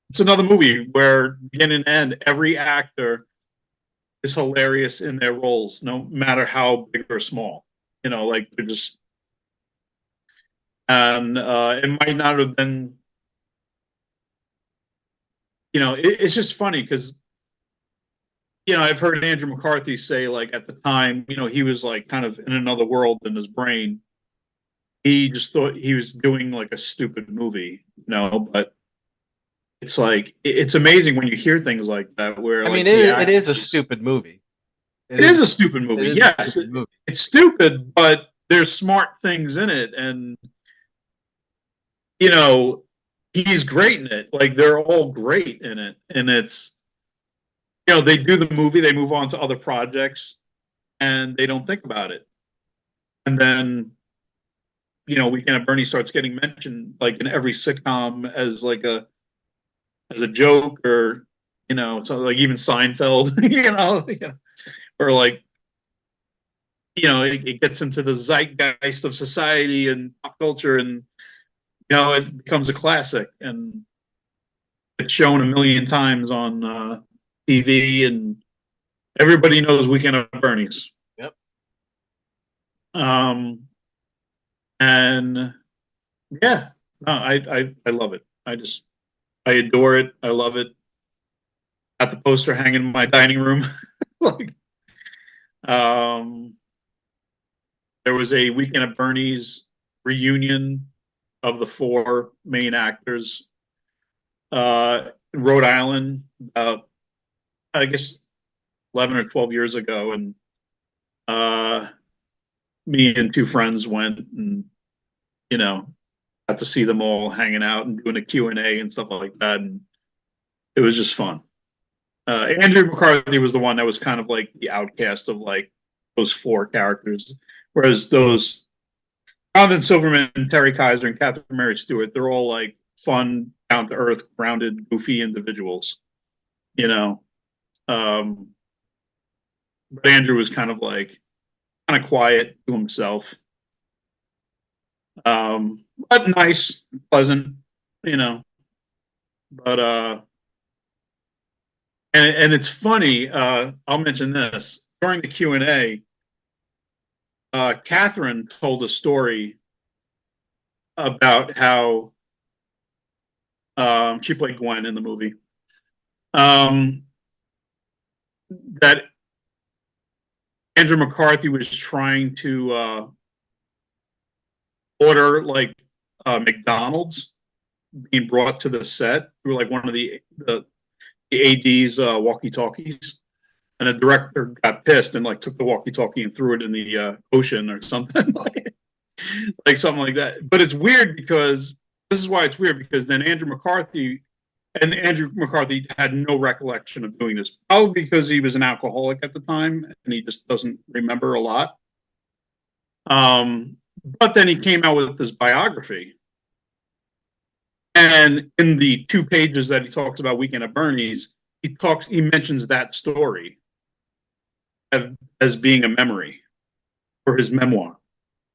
It's another movie where beginning and end, every actor is hilarious in their roles, no matter how big or small. Like they're just, and it might not have been, it's just funny because I've heard Andrew McCarthy say like at the time, he was like kind of in another world in his brain. He just thought he was doing like a stupid movie, but it's like it's amazing when you hear things like that where I mean, like the it is a actors. stupid movie. It is a stupid It movie. is a Yes, stupid movie. it's stupid, but there's smart things in it, and you know he's great in it. Like they're all great in it, and it's they do the movie, they move on to other projects, and they don't think about it. And then Weekend at Bernie starts getting mentioned like in every sitcom as like a joke, or so like even Seinfeld, or like it gets into the zeitgeist of society and pop culture, and it becomes a classic, and it's shown a million times on TV, and everybody knows Weekend at Bernie's. Yep. Um, and yeah, no, I love it. I adore it. I love it. Got the poster hanging in my dining room. Like, um, there was a Weekend at Bernie's reunion of the four main actors. In Rhode Island, I guess 11 or 12 years ago, and uh, me and two friends went, and you know got to see them all hanging out and doing a Q&A and stuff like that, and it was just fun. Andrew McCarthy was the one that was kind of like the outcast of like those four characters, whereas those Jonathan Silverman, Terry Kaiser, and Catherine Mary Stewart, they're all like fun, down to earth, grounded, goofy individuals. You know, um, but Andrew was kind of quiet to himself, but nice, pleasant. You know, but and it's funny. I'll mention this during the Q&A. Catherine told a story about how she played Gwen in the movie. Um, that Andrew McCarthy was trying to order like McDonald's being brought to the set through like one of the AD's walkie talkies, and the director got pissed and like took the walkie talkie and threw it in the ocean or something like something like that. But it's weird because this is why it's weird because then Andrew McCarthy had no recollection of doing this, probably because he was an alcoholic at the time and he just doesn't remember a lot. But then he came out with this biography. And in the 2 pages that he talks about Weekend at Bernie's, he mentions that story as being a memory for his memoir.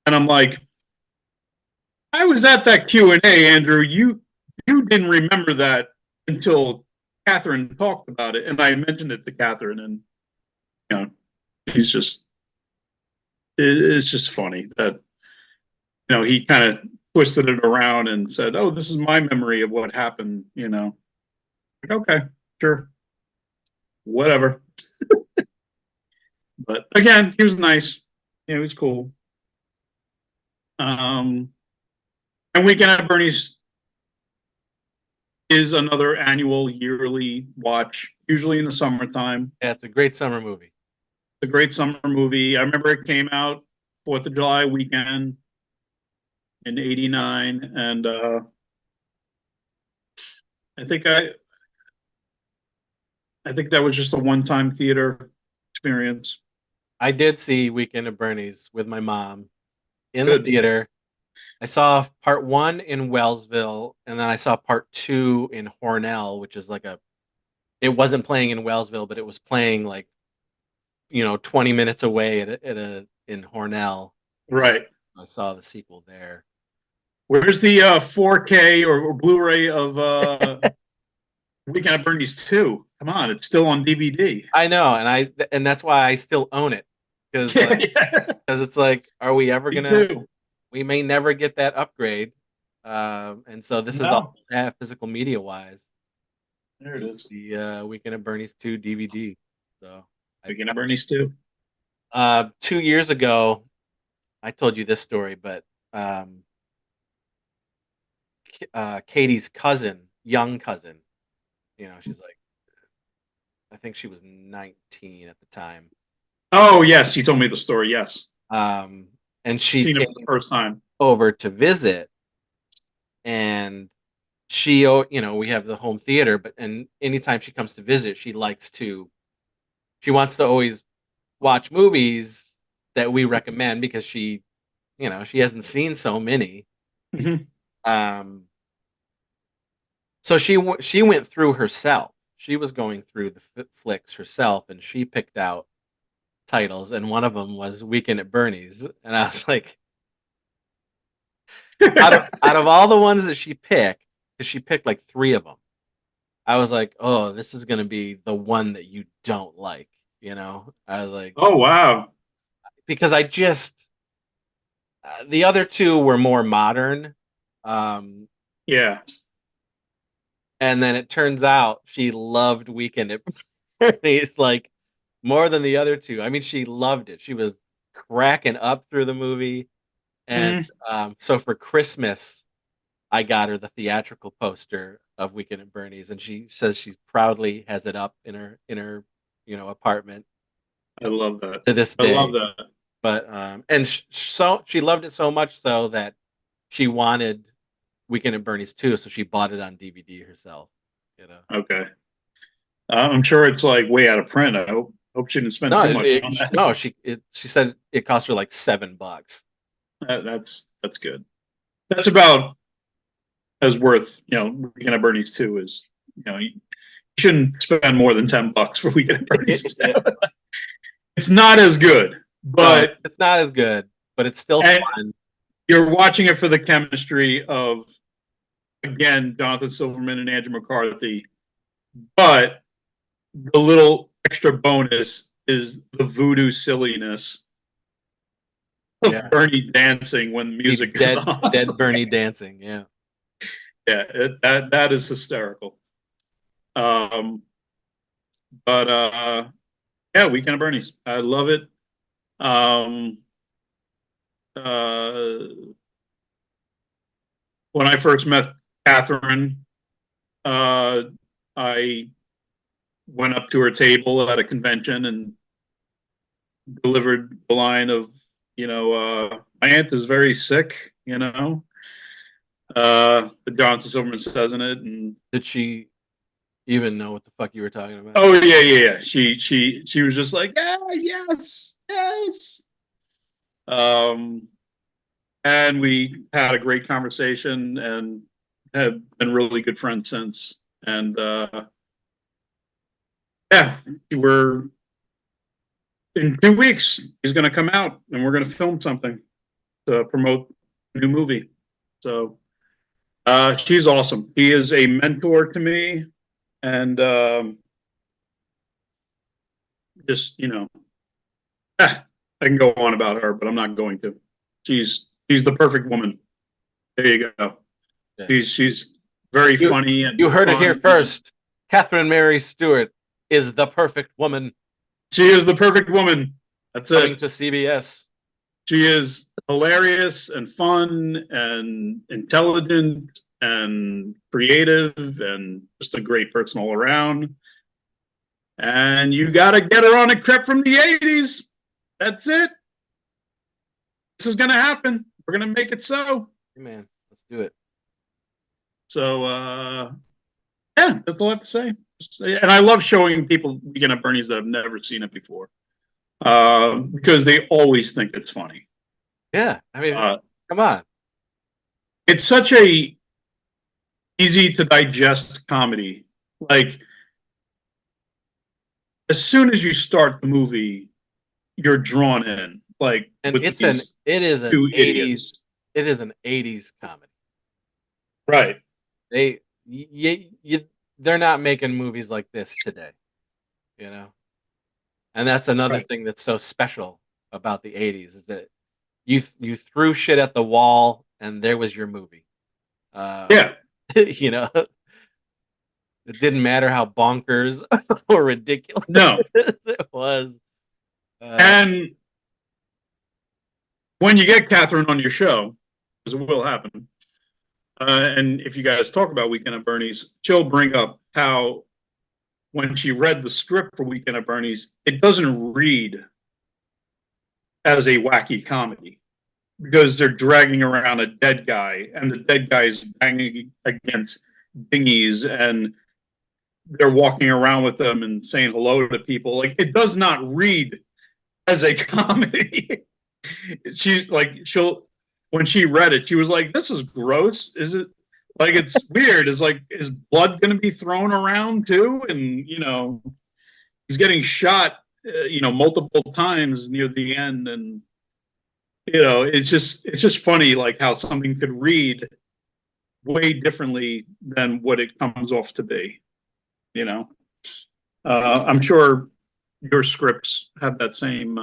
And I'm like, I was at that Q&A, Andrew. You didn't remember that until Catherine talked about it, and I mentioned it to Catherine, and you know, he's just it's just funny that he kind of twisted it around and said, "Oh, this is my memory of what happened." Like, okay, sure, whatever. But again, he was nice. He was cool. Um, and Weekend at Bernie's is another annual yearly watch, usually in the summertime. Yeah, it's a great summer movie. It's a great summer movie. I remember it came out 4th of July weekend in '89, and I think I I think that was just a one-time theater experience. I did see Weekend at Bernie's with my mom in the Good. theater. I saw part one in Wellsville, and then I saw part two in Hornell, which is like a. It wasn't playing in Wellsville, but it was playing like 20 minutes away at a in Hornell. Right. I saw the sequel there. Where's the 4K or Blu-ray of Weekend at Bernie's 2? Come on, it's still on DVD. I know, and that's why I still own it because like Yeah, because it's like, are we ever me gonna? too. We may never get that upgrade, and so this is all No, physical media wise. there it Is is. the Weekend at Bernie's 2 DVD. So I Weekend at Bernie's 2. 2 years ago, I told you this story, but um, Katie's cousin, young cousin, she's like, I think she was 19 at the time. Oh yes, you told me the story. Yes, Um, and she seen it came for the first time. over to visit, and we have the home theater, and anytime she comes to visit, she wants to always watch movies that we recommend because she hasn't seen so many. Mhm. Um, so she went through herself. She was going through the flicks herself, and she picked out titles, and one of them was Weekend at Bernie's, and I was like, out of all the ones that she picked, because she picked like three of them, I was like, oh, this is gonna be the one that you don't like, I was like, Oh wow. because I just the other two were more modern, um, Yeah. and then it turns out she loved Weekend at Bernie's like more than the other two. I mean, she loved it. She was cracking up through the movie, and Mhm. so for Christmas, I got her the theatrical poster of Weekend at Bernie's, and she says she proudly has it up in her apartment I love that. to this I love day. that. But and so she loved it so much so that she wanted Weekend at Bernie's too, so she bought it on DVD herself. You know, Okay. I'm sure it's like way out of print. I hope she didn't spend no, too much on that. no, she said it cost her like $7. That's good. That's about as worth. Weekend at Bernie's 2 is. You shouldn't spend more than $10 for Weekend at Bernie's 2. Yeah. It's not as good, No, but it's not as good, but it's still and fun. you're watching it for the chemistry of, again, Jonathan Silverman and Andrew McCarthy. But the little extra bonus is the voodoo silliness of Yeah. Bernie dancing when the See music is on. dead Bernie dancing. Yeah. Yeah, that is hysterical. Um, but yeah, Weekend at Bernie's. I love it. Um, uh, when I first met Catherine, uh, I went up to her table at a convention and delivered the line of, my aunt is very sick, the Johnson Silverman says in it. And Did she even know what the fuck you were talking about? oh yeah, yeah, yeah. She was just like, yeah, yes, yes. Um, and we had a great conversation and have been really good friends since. And yeah, we're in 2 weeks. He's going to come out, and we're going to film something to promote a new movie. So she's awesome. He is a mentor to me, and just I can go on about her, but I'm not going to. She's the perfect woman. There you go. Yeah. She's very You funny you and heard it here fun. And first. Catherine Mary Stewart is the perfect woman she is the perfect woman. That's coming it. to CBS. She is hilarious and fun and intelligent and creative and just a great person all around. And you got to get her on a trip from the 80s. That's it. This is going to happen. We're going to make it so. Hey, man, let's do it. So, yeah, that's all I have to say. And I love showing people Weekend at Bernie's that have never seen it before because they always think it's funny. Yeah, I mean, Uh, come on. it's such a easy to digest comedy. Like as soon as you start the movie, you're drawn in. Like And with these it is an two 80s idiots, comedy. right? They they're not making movies like this today, you know. And that's another Right. thing that's so special about the 80s is that you threw shit at the wall and there was your movie. Um, Yeah. you know, it didn't matter how bonkers or ridiculous No. it was. Uh, And when you get Catherine on your show, because it will happen, and if you guys talk about Weekend at Bernie's, she'll bring up how when she read the script for Weekend at Bernie's, it doesn't read as a wacky comedy because they're dragging around a dead guy and the dead guy is banging against dinghies and they're walking around with them and saying hello to people. Like it does not read as a comedy. She's like, she'll, when she read it, she was like, this is gross. Is it like, it's weird. Is like, is blood going to be thrown around too? And, he's getting shot, multiple times near the end. And, it's just funny, like how something could read way differently than what it comes off to be, you know? I'm sure your scripts have that same,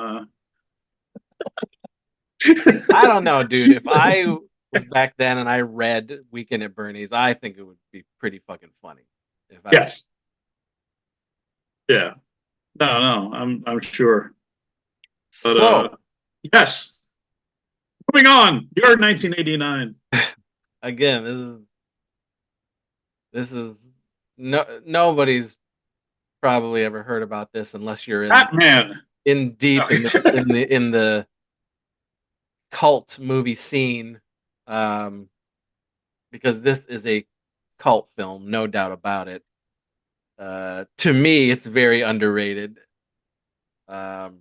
I don't know, dude. If I was back then and I read Weekend at Bernie's, I think it would be pretty fucking funny. If I was, yes. Yeah. No, no, I'm sure. But so yes. Moving on. You're 1989. again, this is nobody's probably ever heard about this unless you're Batman. in No. deep in the cult movie scene, um, because this is a cult film, no doubt about it. To me, it's very underrated, um,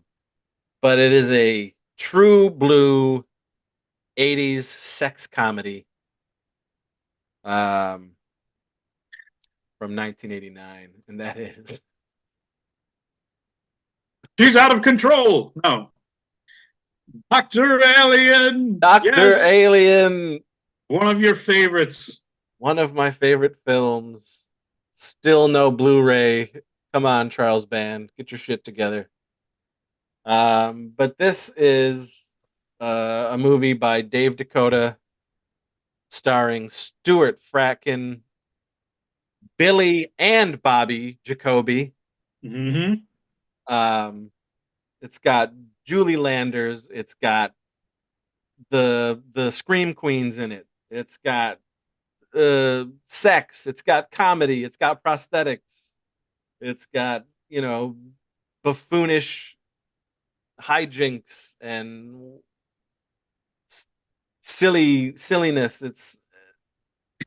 but it is a true blue '80s sex comedy um, from 1989, and that is She's out of control. No. Dr. Alien. Doctor Yes. Alien, One of your favorites. one of my favorite films. Still no Blu-ray. Come on, Charles Band, get your shit together. But this is a movie by Dave Dakota, starring Stuart Fratkin, Billy and Bobby Jacoby. Hmm. Um, it's got Julie Landers. It's got the Scream Queens in it. It's got sex. It's got comedy. It's got prosthetics. It's got buffoonish hijinks and silliness. It's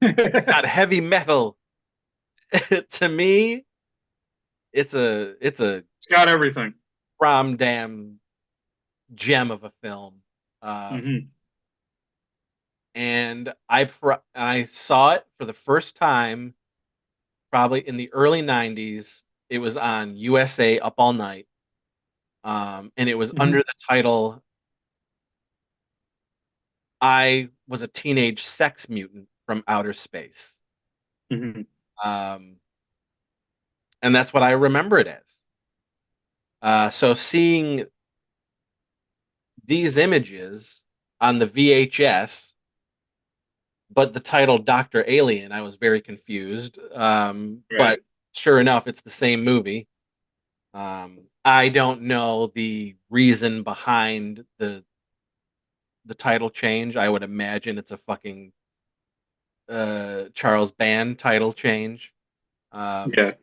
got heavy metal. To me, it's a It's got everything. prom damn gem of a film. Um, Hmm. and I saw it for the first time probably in the early '90s. It was on USA Up All Night, and it was under Hmm. the title "I Was a Teenage Sex Mutant from Outer Space," Hmm. um, and that's what I remember it as. So seeing these images on the VHS, but the title Doctor Alien, I was very confused. But Right. sure enough, it's the same movie. I don't know the reason behind the title change. I would imagine it's a fucking Charles Band title change. Um, Yeah.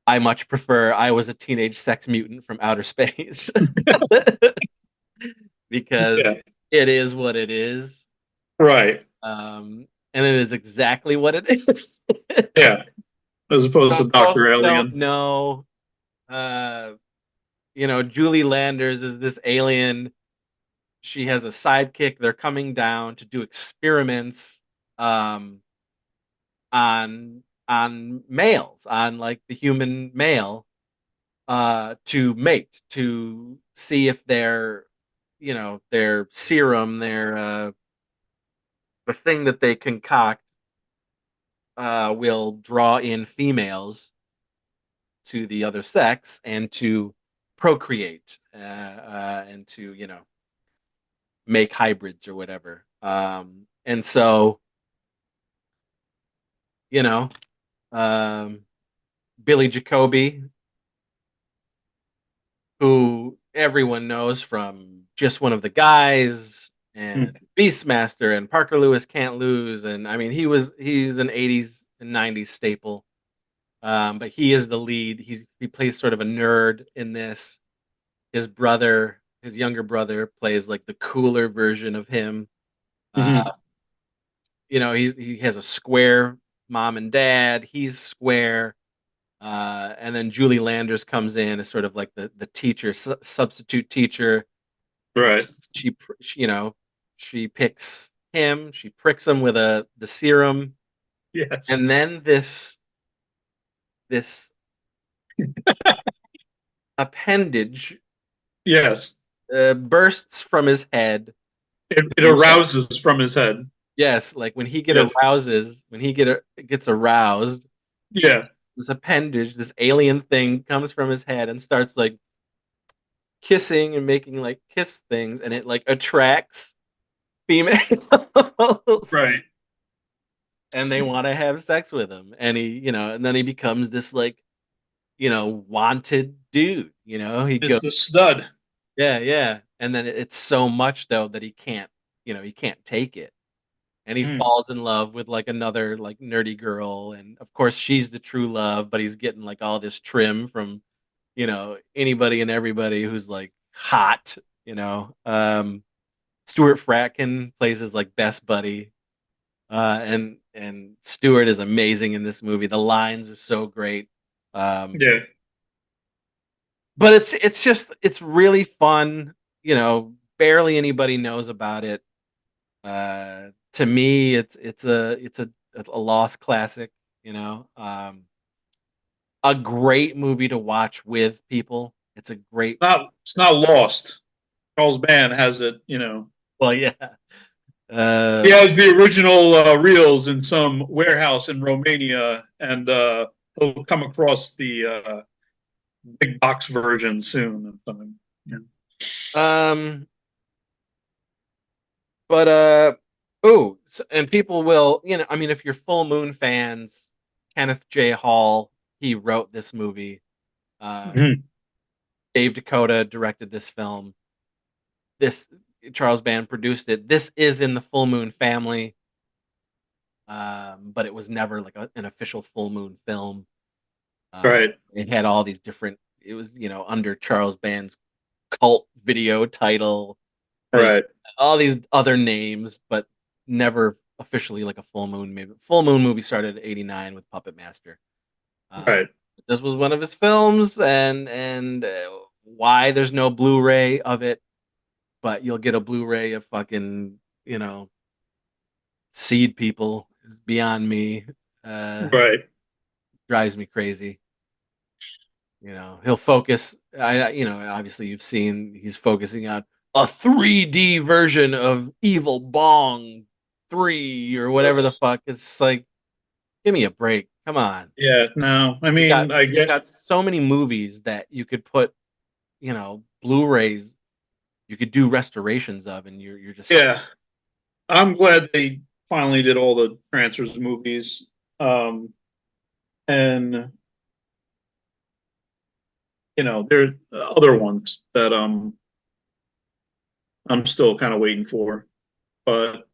I much prefer I was a teenage sex mutant from outer space Yeah. because it is what it is. Right. And it is exactly what it is. Yeah. As opposed to Doctor Folks don't Alien. know. Uh, Julie Landers is this alien. She has a sidekick. They're coming down to do experiments um, on males, on like the human male, to mate, to see if their serum, the thing that they concoct, will draw in females to the other sex and to procreate, and to make hybrids or whatever. And so you know, um, Billy Jacoby, who everyone knows from Just One of the Guys and Mm. Beastmaster and Parker Lewis Can't Lose, and I mean he's an '80s and '90s staple. But he is the lead. He plays sort of a nerd in this. His younger brother, plays like the cooler version of him. Uh, Hmm. he has a square mom and dad. He's square. And then Julie Landers comes in as sort of like the teacher, substitute teacher. Uh, Right. she picks him. She pricks him with the serum, Yes. and then this appendage Yes. bursts from his head. It And like, arouses from his head. yes, like Yes. when he gets aroused, Yeah. this appendage, this alien thing comes from his head and starts like kissing and making like kiss things, and it like attracts females Right. and they want to have sex with him. And and then he becomes this like, wanted dude. He It's goes, the stud. yeah, yeah. And then it's so much though that he can't take it. And he Mm. falls in love with like another like nerdy girl, and of course she's the true love, but he's getting like all this trim from, anybody and everybody who's like hot, Stuart Fratkin plays his like best buddy. And Stewart is amazing in this movie. The lines are so great. Um, Yeah. but it's really fun. Barely anybody knows about it. To me, it's a lost classic. A great movie to watch with people. It's a great. It's not lost. Charles Band has it. Well, yeah. He Uh, has the original reels in some warehouse in Romania, and he'll come across the big box version soon or something. Yeah. Um, but oh, and people will, I mean, if you're Full Moon fans, Kenneth J. Hall, he wrote this movie. Uh, Mhm. Dave Dakota directed this film. This Charles Band produced it. This is in the Full Moon family, but it was never like an official Full Moon film. Right, It had all these different. It was under Charles Band's cult video title. They right, all these other names, but never officially like a Full Moon movie. Full Moon movie started in '89 with Puppet Master. right, This was one of his films, and why there's no Blu-ray of it, but you'll get a Blu-ray of fucking Seed People is beyond me. right. Drives me crazy. He'll focus. Obviously you've seen he's focusing on a 3D version of Evil Bong 3 or whatever the fuck. It's like, give me a break. Come on. Yeah, no, I You got mean, I you've get, got so many movies that you could put, Blu-rays you could do restorations of, and you're just yeah, I'm glad they finally did all the transfers movies. Um, and there are other ones that I'm still kind of waiting for, but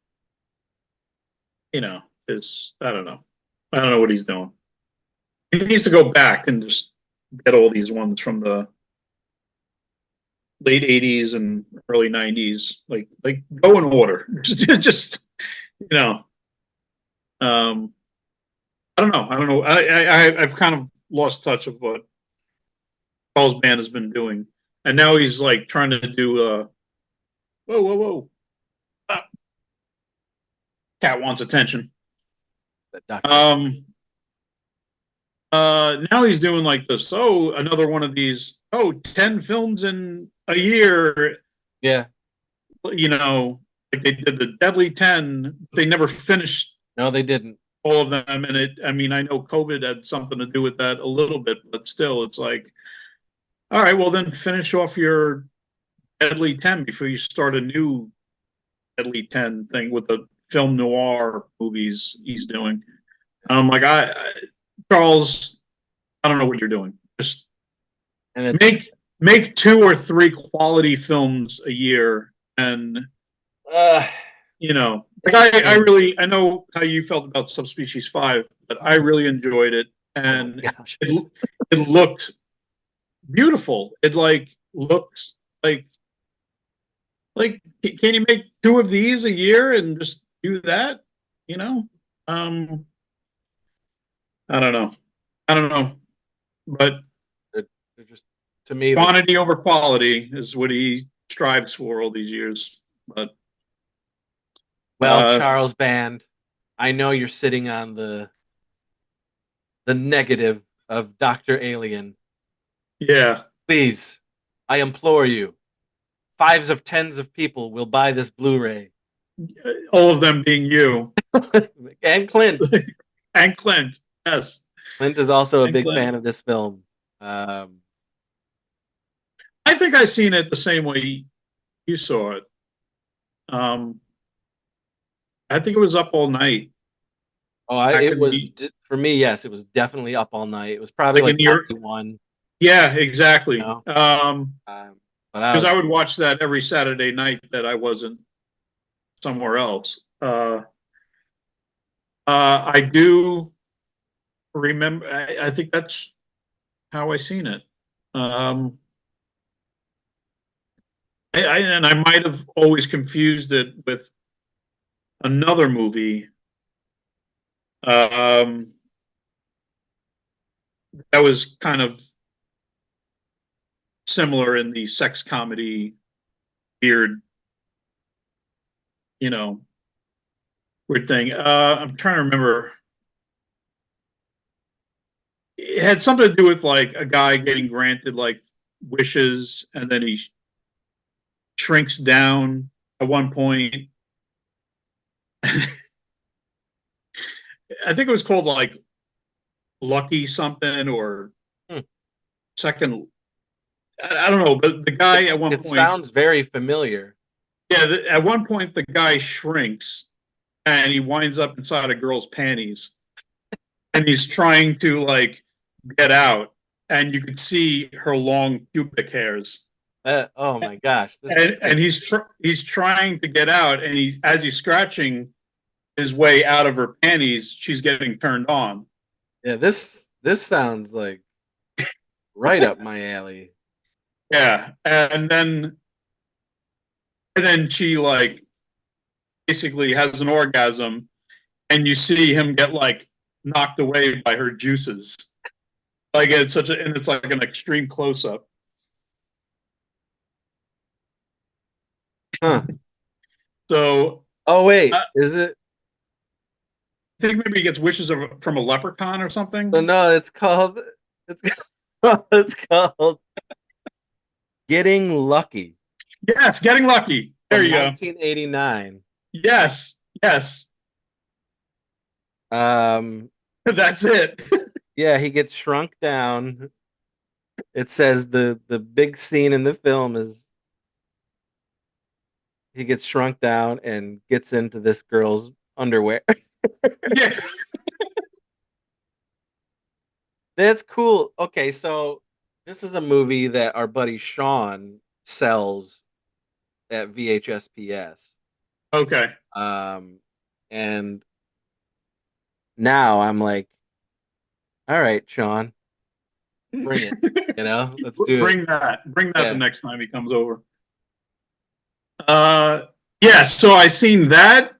it's I don't know. I don't know what he's doing. He needs to go back and just get all these ones from the late '80s and early '90s, like go in order. Just you know, um, I don't know. I don't know. I've kind of lost touch of what Paul's band has been doing, and now he's like trying to do. Whoa, whoa, whoa! Ah, cat wants attention. that Doctor. Um, now he's doing like this. Oh, another one of these. Oh, 10 films in a year. Yeah, Like they did the Deadly 10. They never finished no, they didn't. all of them. And I mean, I know COVID had something to do with that a little bit, but still, it's like, all right, well, then finish off your Deadly 10 before you start a new Deadly 10 thing with the film noir movies he's doing. And I'm like, Charles, I don't know what you're doing. Just And it's make 2 or 3 quality films a year, and uh, like it's I been, really I know how you felt about Subspecies 5, but I oh, really enjoyed it, oh my and gosh. it looked beautiful. It like looks like can you make 2 of these a year and just do that? You know, um, I don't know, I don't know, but They're just, to me, they're just, quantity over quality is what he strives for all these years. But well, uh, Charles Band, I know you're sitting on the negative of Dr. Alien. yeah, Please, I implore you, fives of tens of people will buy this Blu-ray. all of them being you And Clint. and Clint. Yes, Clint is also a and big Clint. fan of this film. Um, I think I seen it the same way you saw it. Um, I think it was up all night back it in was the for me. Yes, it was definitely up all night. It was probably like like in the 91, yeah, exactly. you know. But I Because was I would watch that every Saturday night that I wasn't somewhere else. I do remember. I think that's how I seen it. Um, and I might have always confused it with another movie um, that was kind of similar in the sex comedy weird, you know, weird thing. I'm trying to remember. It had something to do with like a guy getting granted like wishes, and then he shrinks down at one point. I think it was called like Lucky something or Hmm. second. I don't know, but the guy at one It point, sounds very familiar. yeah, at one point the guy shrinks and he winds up inside a girl's panties, and he's trying to like get out, and you could see her long pubic hairs, Oh my gosh, this is and great. he's trying to get out, and he's scratching his way out of her panties, she's getting turned on. Yeah, this sounds like right up my alley. Yeah, and then she like basically has an orgasm, and you see him get like knocked away by her juices. Like it's such a, and it's like an extreme close up. Huh. So Oh wait, I is it? think maybe he gets wishes from a leprechaun or So something. no, it's it's called Getting Lucky Yes, getting lucky. There from you go. 1989. Yes, yes, Um, that's it. yeah, he gets shrunk down. It says the big scene in the film is he gets shrunk down and gets into this girl's underwear. Yeah. That's cool. Okay, so this is a movie that our buddy Sean sells at VHSPS. Okay. Um, and now I'm like, all right, Sean, bring it. Let's do it. Bring that. Bring that the Yeah, next time he comes over. Uh, yeah. So I seen that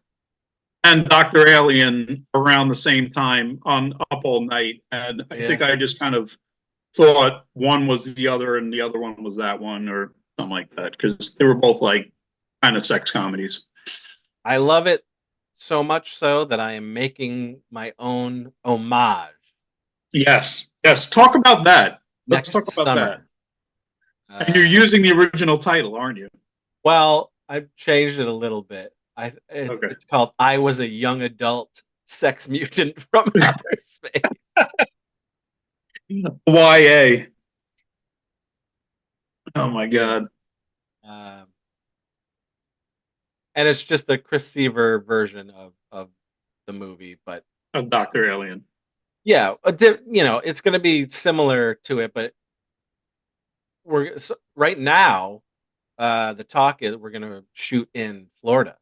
and Doctor Alien around the same time on Up All Night, and I yeah. think I just kind of thought one was the other and the other one was that one or something like that because they were both like kind of sex comedies. I love it so much so that I am making my own homage Yes. Yes. Talk about that. Let's next talk about that. summer. And you're Uh, using the original title, aren't you? well, I've changed it a little bit. It's Okay. it's called "I Was a Young Adult Sex Mutant from Outer Space." YA. Oh my Yeah, God. um, and it's just a Chris Seaver version of the movie, but Of Dr. Alien. yeah, it's going to be similar to it, but right now. The talk is we're going to shoot in Florida,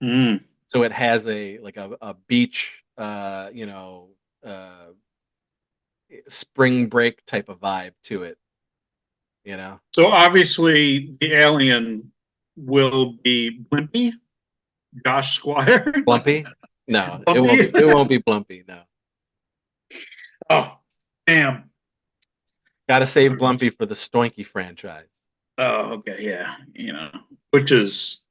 Mm. so it has a beach, spring break type of vibe to it. You know, So obviously the alien will be Blimpy, Josh Squire. Blumpy. No, it won't Bumpy. be. It won't be Blumpy. No, Oh, damn. got to save Blumpy for the Stoinky franchise. Oh, okay, yeah. Which is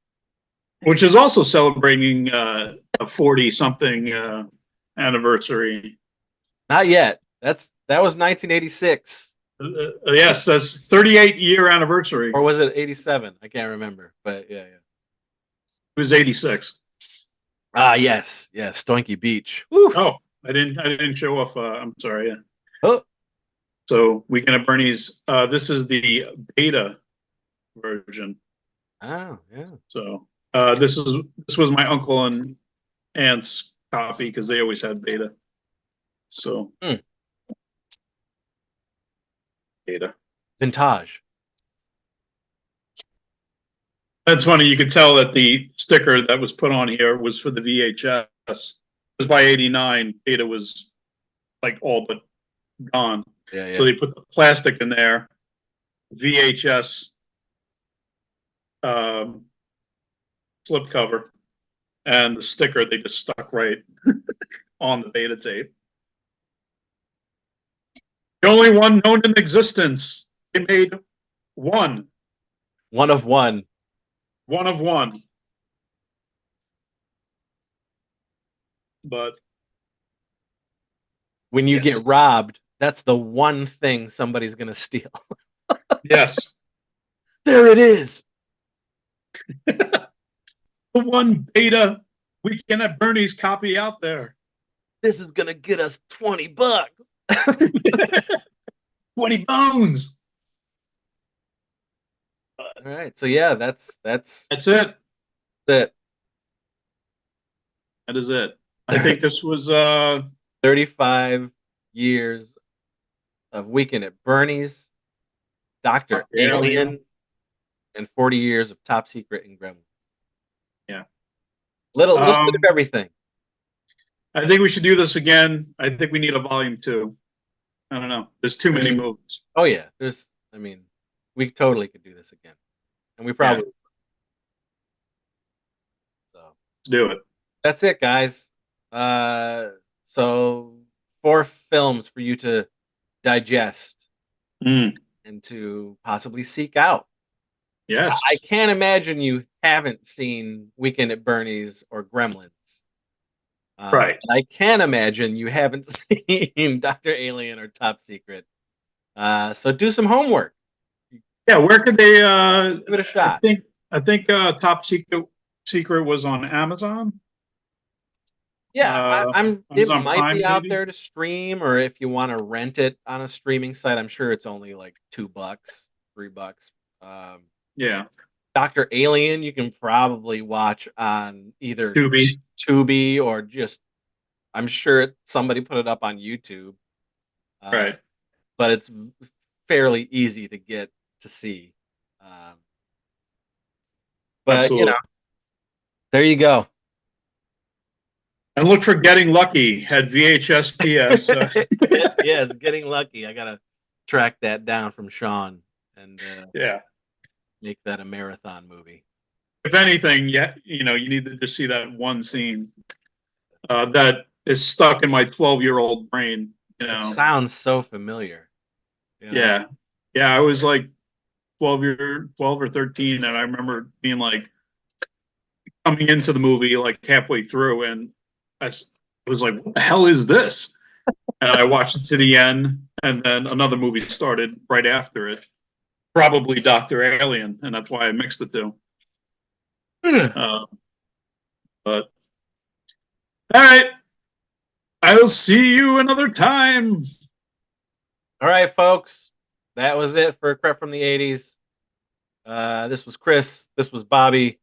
also celebrating a 40 something anniversary. Not yet. That was 1986, Yes, that's 38-year anniversary. or was it 87? I can't remember, but yeah, yeah. It was 86. Ah, yes, yes, Stoinky Beach. Woo. Oh, I didn't show off. I'm sorry. Yeah. Oh, So Weekend at Bernie's. This is the beta version. oh, yeah. So this was my uncle and aunt's copy because they always had beta. So Hmm. beta. Vintage. That's funny. You could tell that the sticker that was put on here was for the VHS. Because by '89, beta was like all but gone. Yeah, So yeah. they put the plastic in there, VHS um, slip cover, and the sticker they just stuck right on the beta tape. The only one known in existence. They made one, One of one. one of one. But When you yes, get robbed, that's the one thing somebody's gonna steal. yes, There it is. the one beta Weekend at Bernie's copy out there. This is gonna get us $20. 20 bones. All right, so yeah, that's That's it. it. That is it. I think this was 35 years of Weekend at Bernie's, Doctor Alien. Alien, and 40 years of Top Secret and Gremlins. Yeah. Little bit of Um, everything. I think we should do this again. I think we need a volume two. I don't know. There's too I many mean, movies. oh yeah, there's. I mean, we totally could do this again, and we Yeah, probably. So let's do it. that's it, guys. Uh, so 4 films for you to digest Mm, and to possibly seek out. I yes. can't imagine you haven't seen Weekend at Bernie's or Gremlins. Right. I can imagine you haven't seen Doctor Alien or Top Secret. So do some homework. Yeah, where could they Give it a I shot. think Top Secret was on Amazon. Yeah, I'm. It Amazon might be Prime out maybe. there to stream, or if you want to rent it on a streaming site, I'm sure it's only like $2, $3. Um, Yeah. Doctor Alien, you can probably watch on either Tubi. Tubi or just. I'm sure somebody put it up on YouTube, uh, Right. but it's fairly easy to get to see. Um, but Absolutely. there you go. And look for Getting Lucky at VHS PS. Yes, getting lucky. I gotta track that down from Sean and Yeah. make that a marathon movie. If anything, yeah, you need to just see that one scene that is stuck in my 12-year-old brain. It sounds so familiar. You know, Yeah, yeah. I was like 12 or 13, and I remember being like coming into the movie like halfway through, and I was like, "What the hell is this?" And I watched it to the end, and then another movie started right after it, probably Doctor Alien, and that's why I mixed the two. all Uh, but all right, I'll see you another time. right, folks. That was it for Crep from the '80s. This was Chris. This was Bobby.